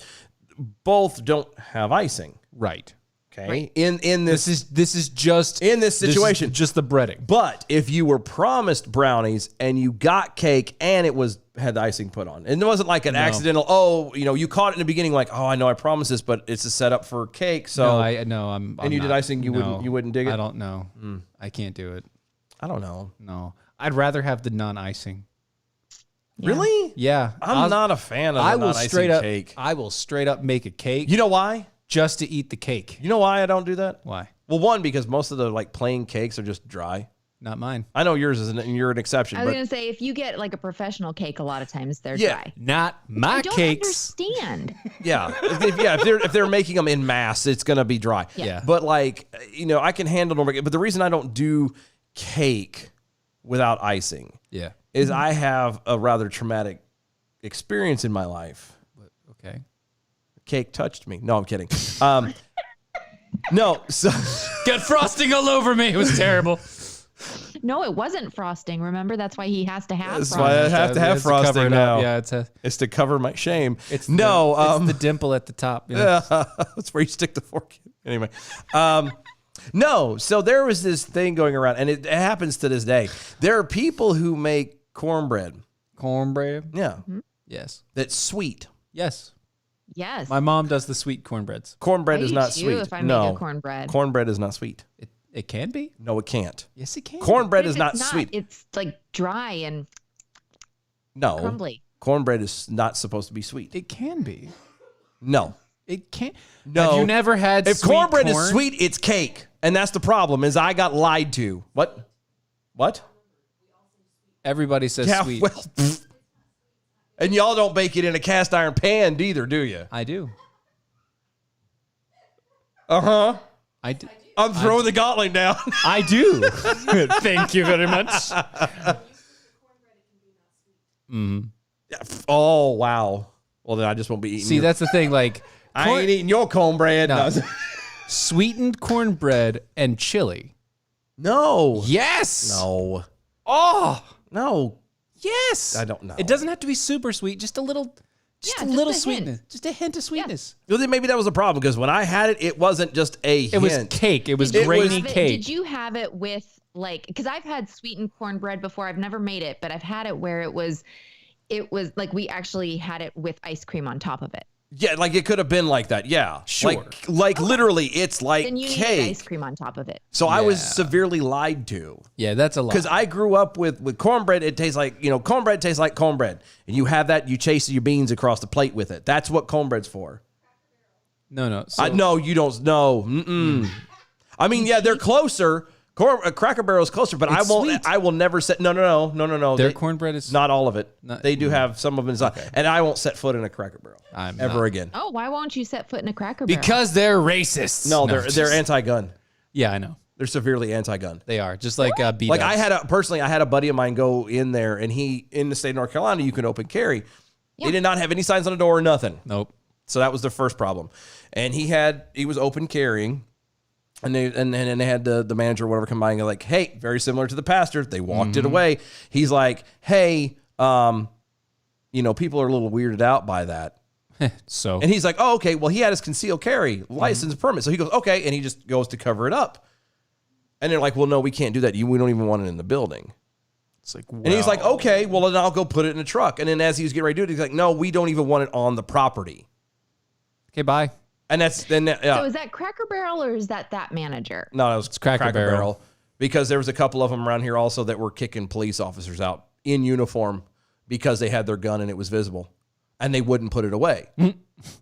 both don't have icing. Right. Okay. Right. In this This is just in this situation, just the breading. But if you were promised brownies and you got cake and it had the icing put on, and it wasn't like an accidental, you caught it in the beginning, like, oh, I know I promised this, but it's a setup for cake. So I'm you did icing, you wouldn't dig it? I don't know. I can't do it. I don't know. No. I'd rather have the non-icing. Yeah. Really? Yeah. I'm not a fan of I the will non-icing straight up cake. I will straight up make a cake You know why? just to eat the cake. You know why I don't do that? Why? Well, one, because most of the plain cakes are just dry. Not mine. I know yours isn't, and you're an exception. I was But gonna say, if you get like a professional cake, a lot of times they're Yeah. dry. Not my I don't cakes. understand. if they're making them in mass, it's gonna be dry. Yeah. But I can handle normal. But the reason I don't do cake without icing Yeah. is I have a rather traumatic experience in my life. Okay. Cake touched me. No, I'm kidding. No, so Got frosting all over me. It was terrible. No, it wasn't frosting. Remember, that's why he has to have that's frosting. why I have to have It's cover frosting it now. up. Yeah, It's to cover my shame. it's no, it's the dimple at the top. You know? yeah, that's where you stick the fork in. Anyway, no. So there was this thing going around, and it happens to this day. There are people who make cornbread. Cornbread? Yeah. Yes. That's sweet. Yes. Yes. My mom does the sweet cornbreads. Cornbread I is do not too sweet. if I no. make a cornbread. Cornbread is not sweet. It can be. No, it can't. Yes, it can. Cornbread But is if not it's sweet. It's like dry and No. crumbly. Cornbread is not supposed to be sweet. It can be. No. It can't. No. Have you never had If sweet cornbread corn? is sweet, it's cake. And that's the problem, is I got lied to. What? What? Everybody says Yeah, sweet. well, pfft. And y'all don't bake it in a cast iron pan either, do you? I do. Uh-huh. I do. I'm throwing the gauntlet down. I do. Thank you very much. Oh, wow. Well, then I just won't be eating See, that's the thing. Like, I ain't eating your cornbread. No. No. sweetened cornbread and chili. No. Yes. No. Oh, No. yes. I don't know. It doesn't have to be super sweet. Just a little. Just Yeah, a just little a hint. sweetness. Just a hint of sweetness. Well, then maybe that was a problem, because when I had it, it wasn't just a It was hint. cake. It was It was- grainy Have it- cake. Did you have it with like? Because I've had sweetened cornbread before. I've never made it, but I've had it where it was like we actually had it with ice cream on top of it. Yeah, like it could have been like that. Yeah. Sure. Like literally, it's like Then you need cake. ice cream on top of it. So I was Yeah. severely lied to. Yeah, that's a lot. Because I grew up with cornbread. It tastes like, cornbread tastes like cornbread. And you have that, you chase your beans across the plate with it. That's what cornbread's for. no. So, No, you don't. No. Mm-mm. I mean, yeah, they're closer. Cracker Barrel's closer, but It's sweet. I will never set. No. Their cornbread is Not all of it. Not- They do have some of it inside. And I won't set foot in a Cracker Barrel I'm ever not. again. Oh, why won't you set foot in a Cracker Barrel? because they're racists. No, they're just- anti-gun. Yeah, I know. They're severely anti-gun. They are. Just like B. Like I had a buddy of mine go in there, and he, in the state of North Carolina, you can open carry. Yeah. He did not have any signs on the door or nothing. Nope. So that was the first problem. And he was open carrying, and they had the manager or whatever come by and go like, hey, very similar to the pastor. They walked it away. He's like, hey, people are a little weirded out by that. So And he's like, oh, okay. Well, he had his concealed carry license permit. So he goes, okay. And he just goes to cover it up. And they're like, well, no, we can't do that. We don't even want it in the building. it's like, And he's like, okay, well, then I'll go put it in a truck. And then as he was getting ready to do it, he's like, no, we don't even want it on the property. okay, bye. And yeah. So is that Cracker Barrel or is that manager? No, it was Cracker Barrel. because there was a couple of them around here also that were kicking police officers out in uniform because they had their gun and it was visible, and they wouldn't put it away.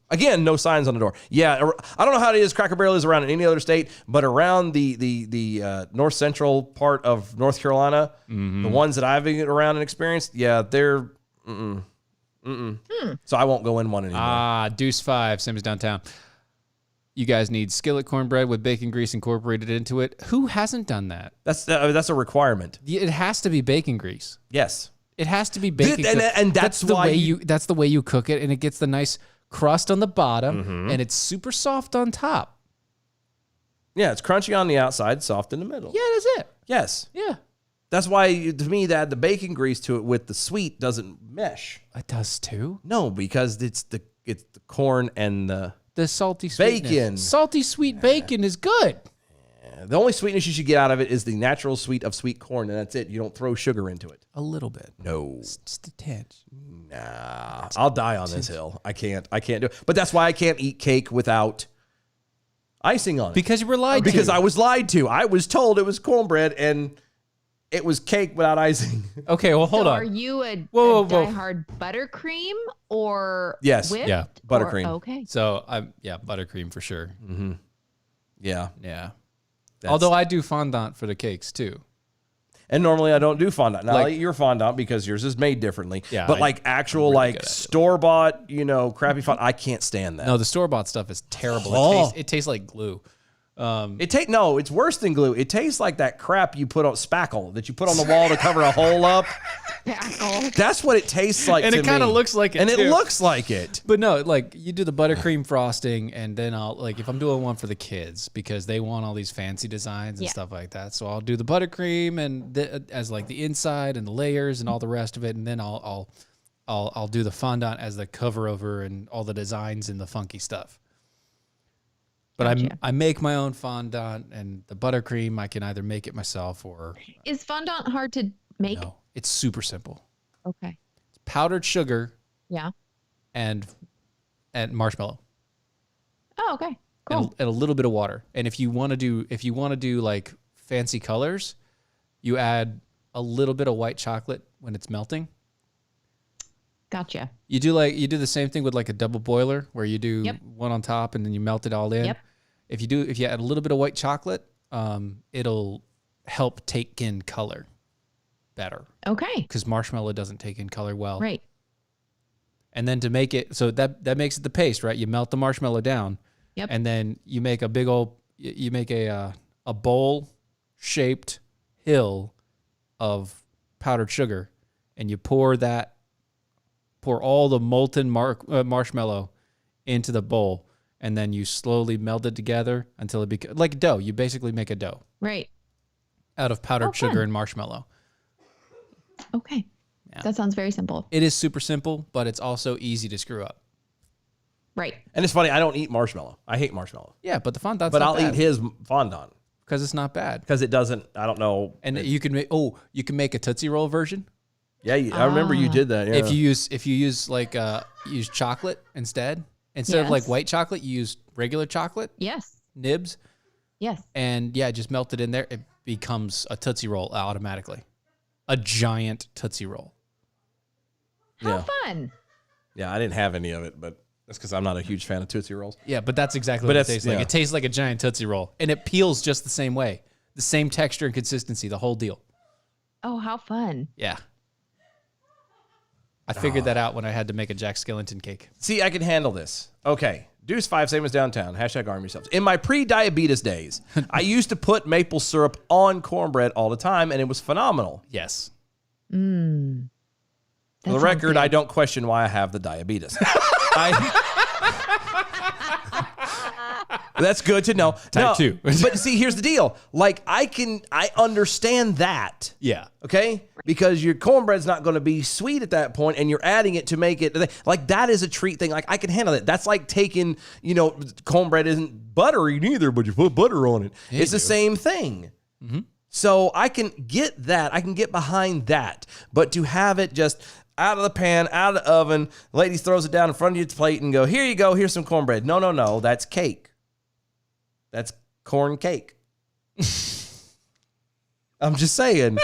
Again, no signs on the door. Yeah, I don't know how it is. Cracker Barrel is around in any other state, but around the north central part of North Carolina, the ones that I've been around and experienced, yeah, they're So I won't go in one anymore. Deuce 5, Sam's downtown. You guys need skillet cornbread with bacon grease incorporated into it. Who hasn't done that? That's a requirement. It has to be bacon grease. Yes. It has to be bacon. And that's the why way that's the way you cook it, and it gets the nice crust on the bottom, and it's super soft on top. Yeah, it's crunchy on the outside, soft in the middle. Yeah, that's it. Yes. Yeah, That's why, to me, that the bacon grease to it with the sweet doesn't mesh. it does too. No, because it's the corn and the salty sweetness. Bacon. Salty sweet bacon is good. only sweetness you should get out of it is the natural sweet of sweet corn, and that's it. You don't throw sugar into it. A little bit. No. Just a tinge. Nah. I'll die on this hill. I can't do it. But that's why I can't eat cake without icing on it. Because you were lied to. Because I was lied to. I was told it was cornbread and it was cake without icing. Okay, well, hold so on. Are you a Whoa. diehard buttercream or Yes. whipped? Yeah, buttercream. Okay. So, buttercream for sure. Yeah. Yeah. Although I do fondant for the cakes too. And normally I don't do fondant. Now, Like- your fondant because yours is made differently. Yeah, But I- like actual, really like good at it. store-bought, crappy fondant, I can't stand that. No, the store-bought stuff is terrible. Oh. It tastes like glue. It's worse than glue. It tastes like that crap you put on spackle that you put on the wall to cover a hole up. Spackle. That's what it tastes like. And to it kinda me. looks like it, And it too. looks like it. But no, like you do the buttercream frosting, and then if I'm doing one for the kids because they want all these fancy designs and Yeah. stuff like that. So I'll do the buttercream and as like the inside and the layers and all the rest of it, and then I'll do the fondant as the cover over and all the designs and the funky stuff. But Gotcha. I make my own fondant, and the buttercream I can either make it myself or Is fondant hard to make? no. It's super simple. Okay. It's powdered sugar Yeah. and marshmallow Oh, okay. Cool. and a little bit of water. And if you want to do like fancy colors, you add a little bit of white chocolate when it's melting. Gotcha. You do the same thing with like a double boiler where you do Yep. one on top and then you melt it all in. Yep. If you add a little bit of white chocolate, it'll help take in color better Okay. because marshmallow doesn't take in color well. Right. And then to make it so that makes it the paste, right? You melt the marshmallow down. Yep. And then you make a big old a bowl shaped hill of powdered sugar, and you pour all the molten marshmallow into the bowl, and then you slowly melt it together until it becomes like dough. You basically make a dough Right. out of powdered fun. sugar and marshmallow. Okay. Yeah. That sounds very simple. It is super simple, but it's also easy to screw up. Right. And it's funny, I don't eat marshmallow. I hate marshmallow. Yeah, but the fondant's But not I'll bad eat his fondant because it's not bad. because it doesn't, I don't know. And you can make a Tootsie Roll version. Yeah, I remember you did that. Yeah. If you use like use chocolate instead of like Yes. white chocolate, you use regular chocolate Yes. nibs, Yes. and just melt it in there. It becomes a Tootsie Roll automatically, a giant Tootsie Roll. How Yeah. fun. Yeah, I didn't have any of it, but that's because I'm not a huge fan of Tootsie Rolls. Yeah, but that's exactly But what it it's- tastes like. yeah. It tastes like a giant Tootsie Roll, and it peels just the same way, the same texture and consistency, the whole deal. Oh, how fun. Yeah. I figured that out when I had to make a Jack Skellington cake. See, I can handle this. Okay. Deuce 5, same as downtown. # arm yourselves. In my pre-diabetes days, I used to put maple syrup on cornbread all the time, and it was phenomenal. Yes. For the record, I don't question why I have the diabetes. That's good to know. Type 2. But see, here's the deal. Like, I understand that. Yeah. Okay? Because your cornbread's not going to be sweet at that point, and you're adding it to make it like that is a treat thing. Like, I can handle it. That's like taking, cornbread isn't buttery neither, but you put butter on it. It's the same thing. Mm-hmm. So I can get that. I can get behind that. But to have it just out of the pan, out of the oven, lady throws it down in front of your plate and go, here you go, here's some cornbread. No, that's cake. That's corn cake. I'm just saying.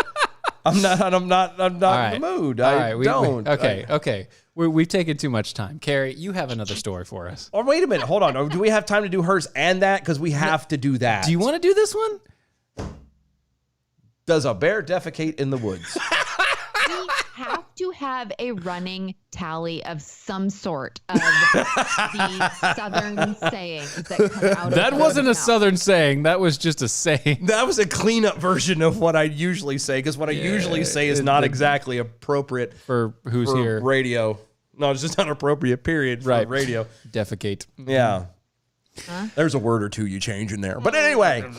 I'm not in the mood. I don't. Okay. We've taken too much time. Carrie, you have another story for us. Or wait a minute. Hold on. Do we have time to do hers and that? Because we have to do that. Do you want to do this one? Does a bear defecate in the woods? We have to have a running tally of some sort of the Southern sayings that come out That of wasn't a mouth. Southern saying. That was just a saying. That was a cleanup version of what I usually say, because what I usually say is not exactly appropriate For who's for here? radio. No, it's just not appropriate, period, for Right. radio. Defecate. Yeah. There's a word or two you change in there. But anyway.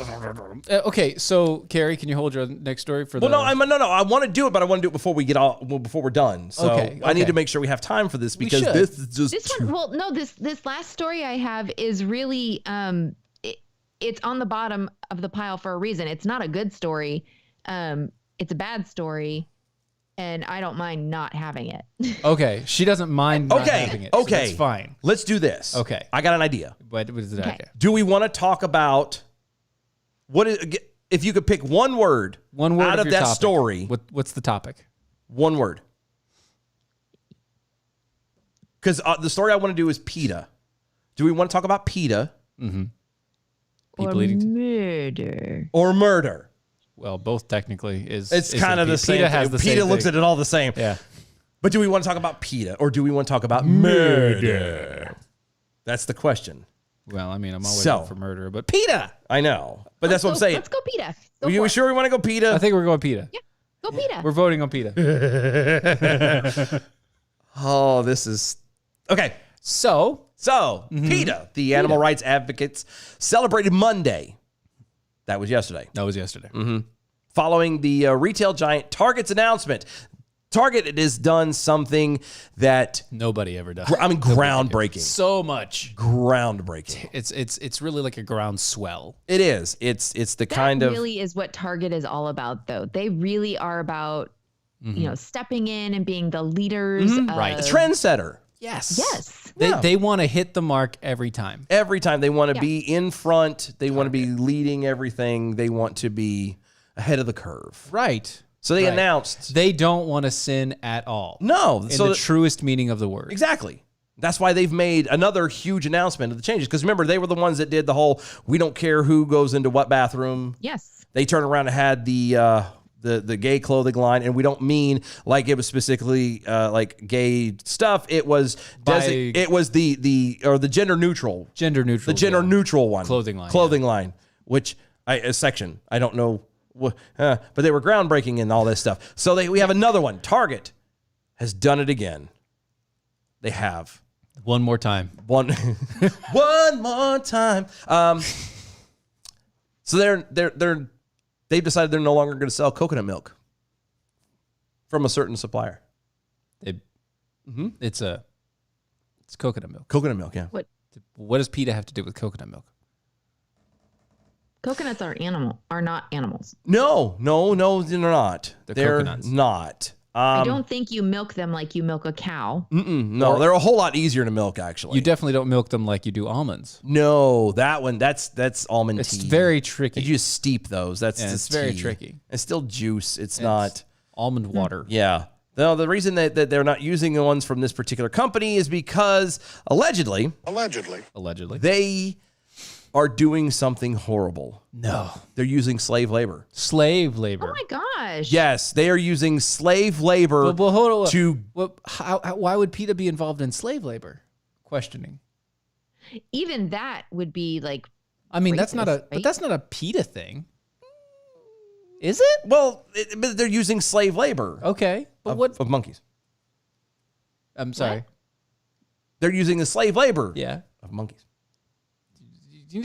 Okay, so Carrie, can you hold your next story for Well, no, I want to do it, but I want to do it before before we're done. So Okay, I need okay. to make sure we have time for this, because should. this is just This one, well, no, this last story I have is really it's on the bottom of the pile for a reason. It's not a good story. It's a bad story, and I don't mind not having it. Okay, she doesn't mind not having it. So Okay. that's fine. Let's do this. Okay. I got an idea. What is it? Okay. Okay. Do we want to talk about if you could pick one word, One word out of your that topic. story? What's the topic? One word. Because the story I want to do is PETA. Do we want to talk about PETA People eating. Murder. or murder? Well, both technically is. It's is kind of the same. PETA has the PETA same looks thing. at it all the same. Yeah. But do we want to talk about PETA or do we want to talk about murder? That's the question. Well, I mean, I'm always So- up for murder, but PETA. I know, but that's what I'm saying. Let's go PETA. Go Are you for it. sure we want to go PETA? I think we're going PETA. Go PETA. We're voting on PETA. Oh, this is okay. So, So, PETA, the animal rights advocates, celebrated Monday. That was yesterday. that was yesterday. Following the retail giant Target's announcement Target it has done something that Nobody ever does. groundbreaking. So much. Groundbreaking. It's really like a groundswell. It is. It's the kind of really is what Target is all about, though. They really are about stepping in and being the leaders. Right. a trendsetter. Yes. They want to hit the mark every time. Every time they want to be in front, they want to be leading everything. They want to be ahead of the curve. Right. So they announced they don't want to sin at all. No, in the truest meaning of the word. Exactly. That's why they've made another huge announcement of the changes. Because remember, they were the ones that did the whole "we don't care who goes into what bathroom." Yes. They turned around and had the gay clothing line, and we don't mean like it was specifically like gay stuff. It was it was the gender neutral, the gender neutral one clothing line, which a section I don't know. But they were groundbreaking in all this stuff. So we have another one. Target has done it again. They have one more time. One more time. So they've decided they're no longer going to sell coconut milk from a certain supplier. It's coconut milk. Coconut milk, yeah. What does PETA have to do with coconut milk? Coconuts are not animals. No, they're not. They're coconuts. Not. I don't think you milk them like you milk a cow. No, they're a whole lot easier to milk, actually. You definitely don't milk them like you do almonds. No, that one, that's almond It's tea. very tricky. You just steep those. It's very tricky. It's still juice. It's not almond water. Yeah. No, the reason that they're not using the ones from this particular company is because allegedly, they are doing something horrible. No. They're using slave labor. Slave labor. Oh my gosh. Yes, they are using slave labor But hold on. to... Why would PETA be involved in slave labor? Questioning. Even that would be like... I mean, racist, but that's not a PETA thing. Is it? Well, but they're using slave labor. Okay. But of monkeys. I'm sorry. What? They're using the slave labor of monkeys. You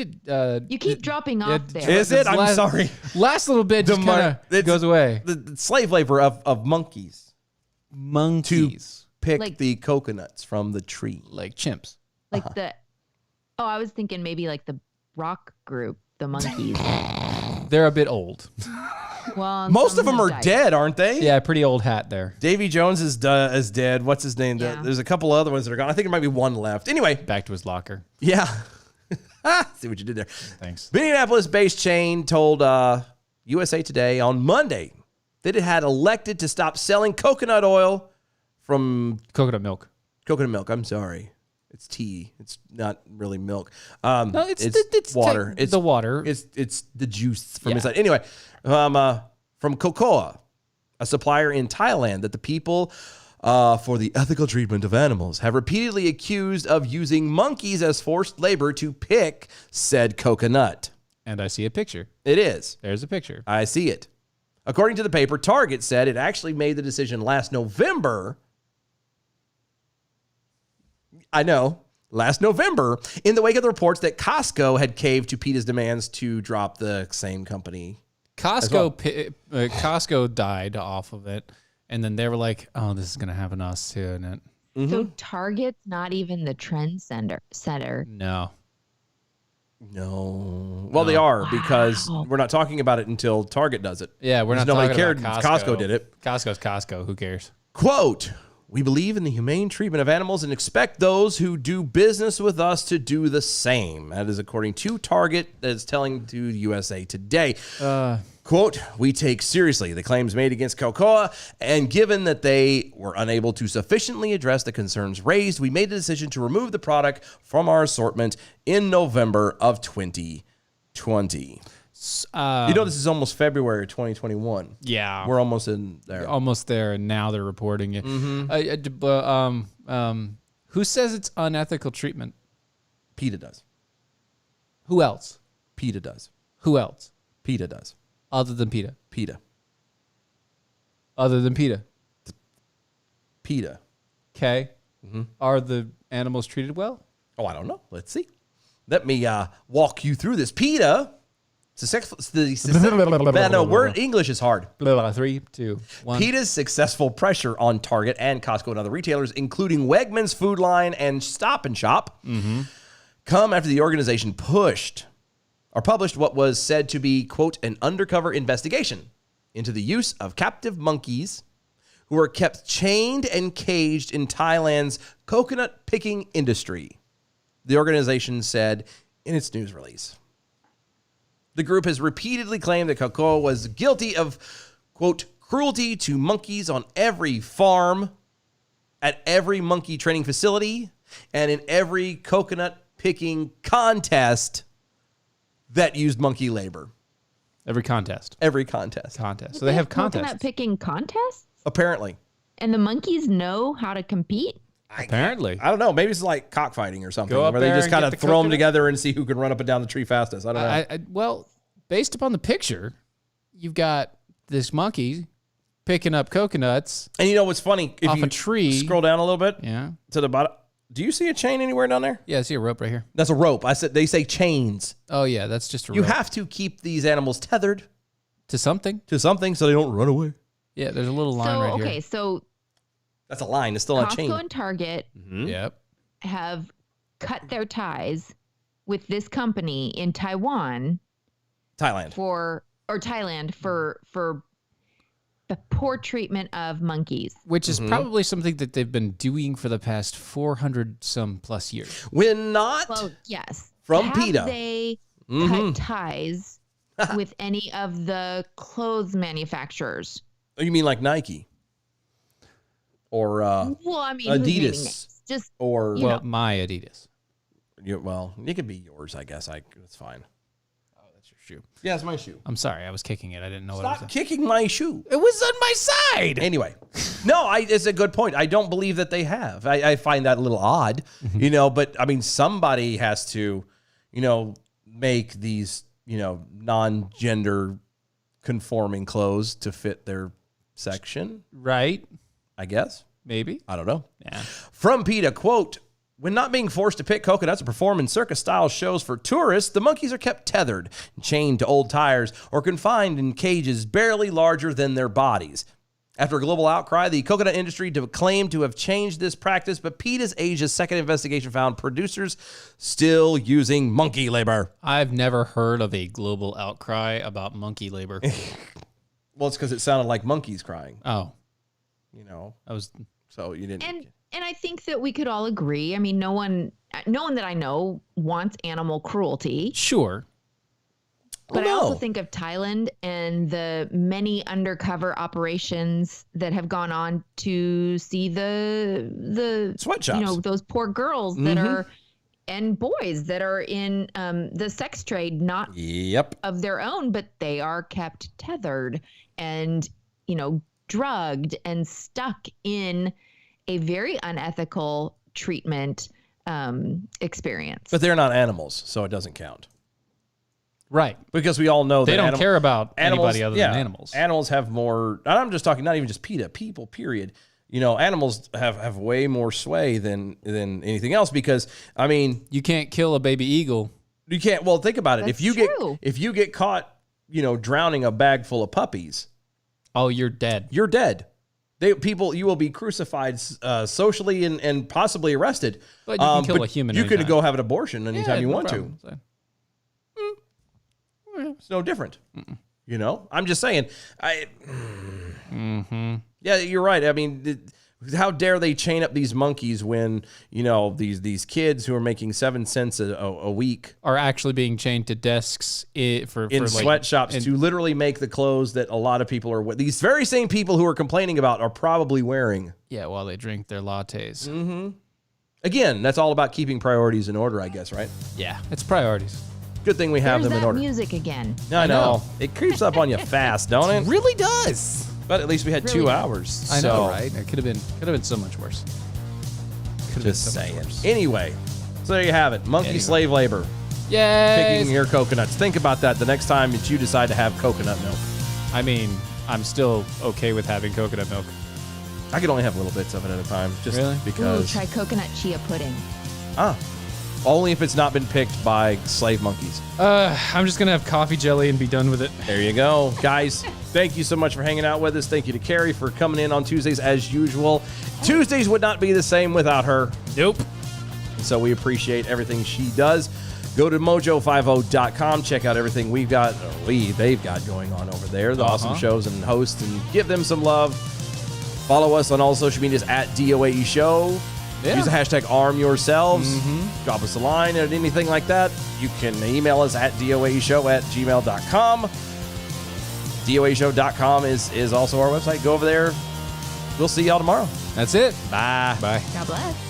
keep dropping off there. Is it? I'm sorry. Last little bit just kind of goes away. The slave labor of monkeys. Monkeys. To pick the coconuts from the tree. Like chimps. Like I was thinking maybe like the rock group, the monkeys. They're a bit old. Well, most of them are dead, aren't they? Yeah, pretty old hat there. Davy Jones is dead. What's his name? Yeah. There's a couple other ones that are gone. I think there might be one left. Anyway. Back to his locker. Yeah. See what you did there. Thanks. Minneapolis-based chain told USA Today on Monday that it had elected to stop selling coconut oil from... Coconut milk. Coconut milk. I'm sorry. It's tea. It's not really milk. No, it's water. It's the water. It's the juice from inside. Anyway, from cocoa, a supplier in Thailand that the people for the ethical treatment of animals have repeatedly accused of using monkeys as forced labor to pick said coconut. And I see a picture. It is. There's a picture. I see it. According to the paper, Target said it actually made the decision last November. I know, last November, in the wake of the reports that Costco had caved to PETA's demands to drop the same company. Costco died off of it, and then they were like, "Oh, this is gonna happen to us too," and it. Mm-hmm. So Target's not even the trend center. No. Well, they are because we're not talking about it until Target does it. Yeah, we're not nobody talking cared. about Costco. Costco did it. Costco's Costco. Who cares? Quote, "We believe in the humane treatment of animals and expect those who do business with us to do the same." That is according to Target, that is telling to USA Today. Quote, "We take seriously the claims made against Cocoa, and given that they were unable to sufficiently address the concerns raised, we made the decision to remove the product from our assortment in November of 2020. This is almost February 2021. Yeah. We're almost in there. Almost there, and now they're reporting it. Who says it's unethical treatment? PETA does. Who else? PETA does. Who else? PETA does. Other than PETA? PETA. Other than PETA? PETA. Okay. Mm-hmm. Are the animals treated well? Oh, I don't know. Let's see. Let me walk you through this. PETA Word English is hard. 3, 2, 1. PETA's successful pressure on Target and Costco and other retailers, including Wegmans Food Line and Stop and Shop, come after the organization published what was said to be, quote, an undercover investigation into the use of captive monkeys who are kept chained and caged in Thailand's coconut picking industry, the organization said in its news release. The group has repeatedly claimed that Cocoa was guilty of, quote, cruelty to monkeys on every farm, at every monkey training facility, and in every coconut picking contest that used monkey labor. Every contest. So they have coconut contests. picking contests? Apparently. And the monkeys know how to compete? Apparently. I don't know. Maybe it's like cockfighting or something, Go up where they there just and kind get of the throw them coconut. together and see who can run up and down the tree fastest. I don't know. Well, based upon the picture, you've got this monkey picking up coconuts. And you know what's funny? If Off you a tree. scroll down a little bit Yeah. to the bottom, do you see a chain anywhere down there? Yeah, I see a rope right here. That's a rope. I said they say chains. Oh, yeah, that's just a You rope. have to keep these animals tethered To something? to something so they don't run away. Yeah, there's a little line So, right okay, here. so That's a line. It's still a chain. Costco and Target Yep. have cut their ties with this company in Taiwan Thailand. for the poor treatment of monkeys. Which is probably something that they've been doing for the past 400 some plus years. When not Well, yes. From Have PETA. they cut ties with any of the clothes manufacturers? Oh, you mean like Nike or Well, I mean, who's naming Adidas names? Just or Well, my Adidas. well, it could be yours, I guess. It's fine. Oh, that's your shoe. Yeah, it's my shoe. I'm sorry, I was kicking it. I didn't know what it Stop was. kicking my shoe. It was on my side. Anyway, no, it's a good point. I don't believe that they have. I find that a little odd, but I mean, somebody has to, make these, non-gender conforming clothes to fit their section, Right? I guess. Maybe. I don't know. Yeah. From PETA, quote, when not being forced to pick coconuts or perform in circus-style shows for tourists, the monkeys are kept tethered, chained to old tires, or confined in cages barely larger than their bodies. After a global outcry, the coconut industry claimed to have changed this practice, but PETA's Asia's second investigation found producers still using monkey labor. I've never heard of a global outcry about monkey labor. Well, it's because it sounded like monkeys crying, Oh, I was. so you didn't. and I think that we could all agree. I mean, no one that I know wants animal cruelty. Sure. But I no. also think of Thailand and the many undercover operations that have gone on to see the Sweatshops. those poor girls that are and boys that are in the sex trade, not Yep. of their own, but they are kept tethered and drugged and stuck in a very unethical treatment experience. But they're not animals, so it doesn't count. Right. Because we all know They that don't care about animals, anybody other than animals. Animals have more, and I'm just talking not even just PETA, people, period. Animals have way more sway than anything else because, I mean, You can't kill a baby eagle. you can't, well, think about it. That's true. If you get caught, drowning a bag full of puppies, Oh, you're dead. you're dead. You will be crucified socially and possibly arrested. But you can kill a human You could anytime. go have an abortion anytime you no want problem. to. It's no different. I'm just saying. Yeah, you're right. I mean, how dare they chain up these monkeys when these kids who are making 7 cents a week Are actually being chained to desks for sweatshops to literally make the clothes that a lot of people are. These very same people who are complaining about are probably wearing. Yeah, while they drink their lattes. Again, that's all about keeping priorities in order, I guess, right? Yeah, it's priorities. Good thing we have There's them in that order. music again. I know. It creeps up on you fast, don't it? Really does. But at least we had 2 hours. I know, so- right? It could have been so much worse. Could have been Just so much saying. worse. Anyway, so there you have it. Monkey Anyway. slave labor. Yay! Picking your coconuts. Think about that the next time that you decide to have coconut milk. I mean, I'm still okay with having coconut milk. I could only have little bits of it at a time, just Really? Ooh, because. try coconut chia pudding. Only if it's not been picked by slave monkeys. I'm just gonna have coffee jelly and be done with it. There you go. Guys, thank you so much for hanging out with us. Thank you to Carrie for coming in on Tuesdays as usual. Tuesdays would not be the same without her. Nope. So we appreciate everything she does. Go to mojo50.com. Check out everything they've got going on over there. The awesome shows and hosts, and give them some love. Follow us on all social medias at DOAE Show. Yeah. Use the hashtag arm yourselves. Drop us a line and anything like that. You can email us at doaeshow@gmail.com. doaeshow.com is also our website. Go over there. We'll see y'all tomorrow. That's it. Bye. Bye. God bless.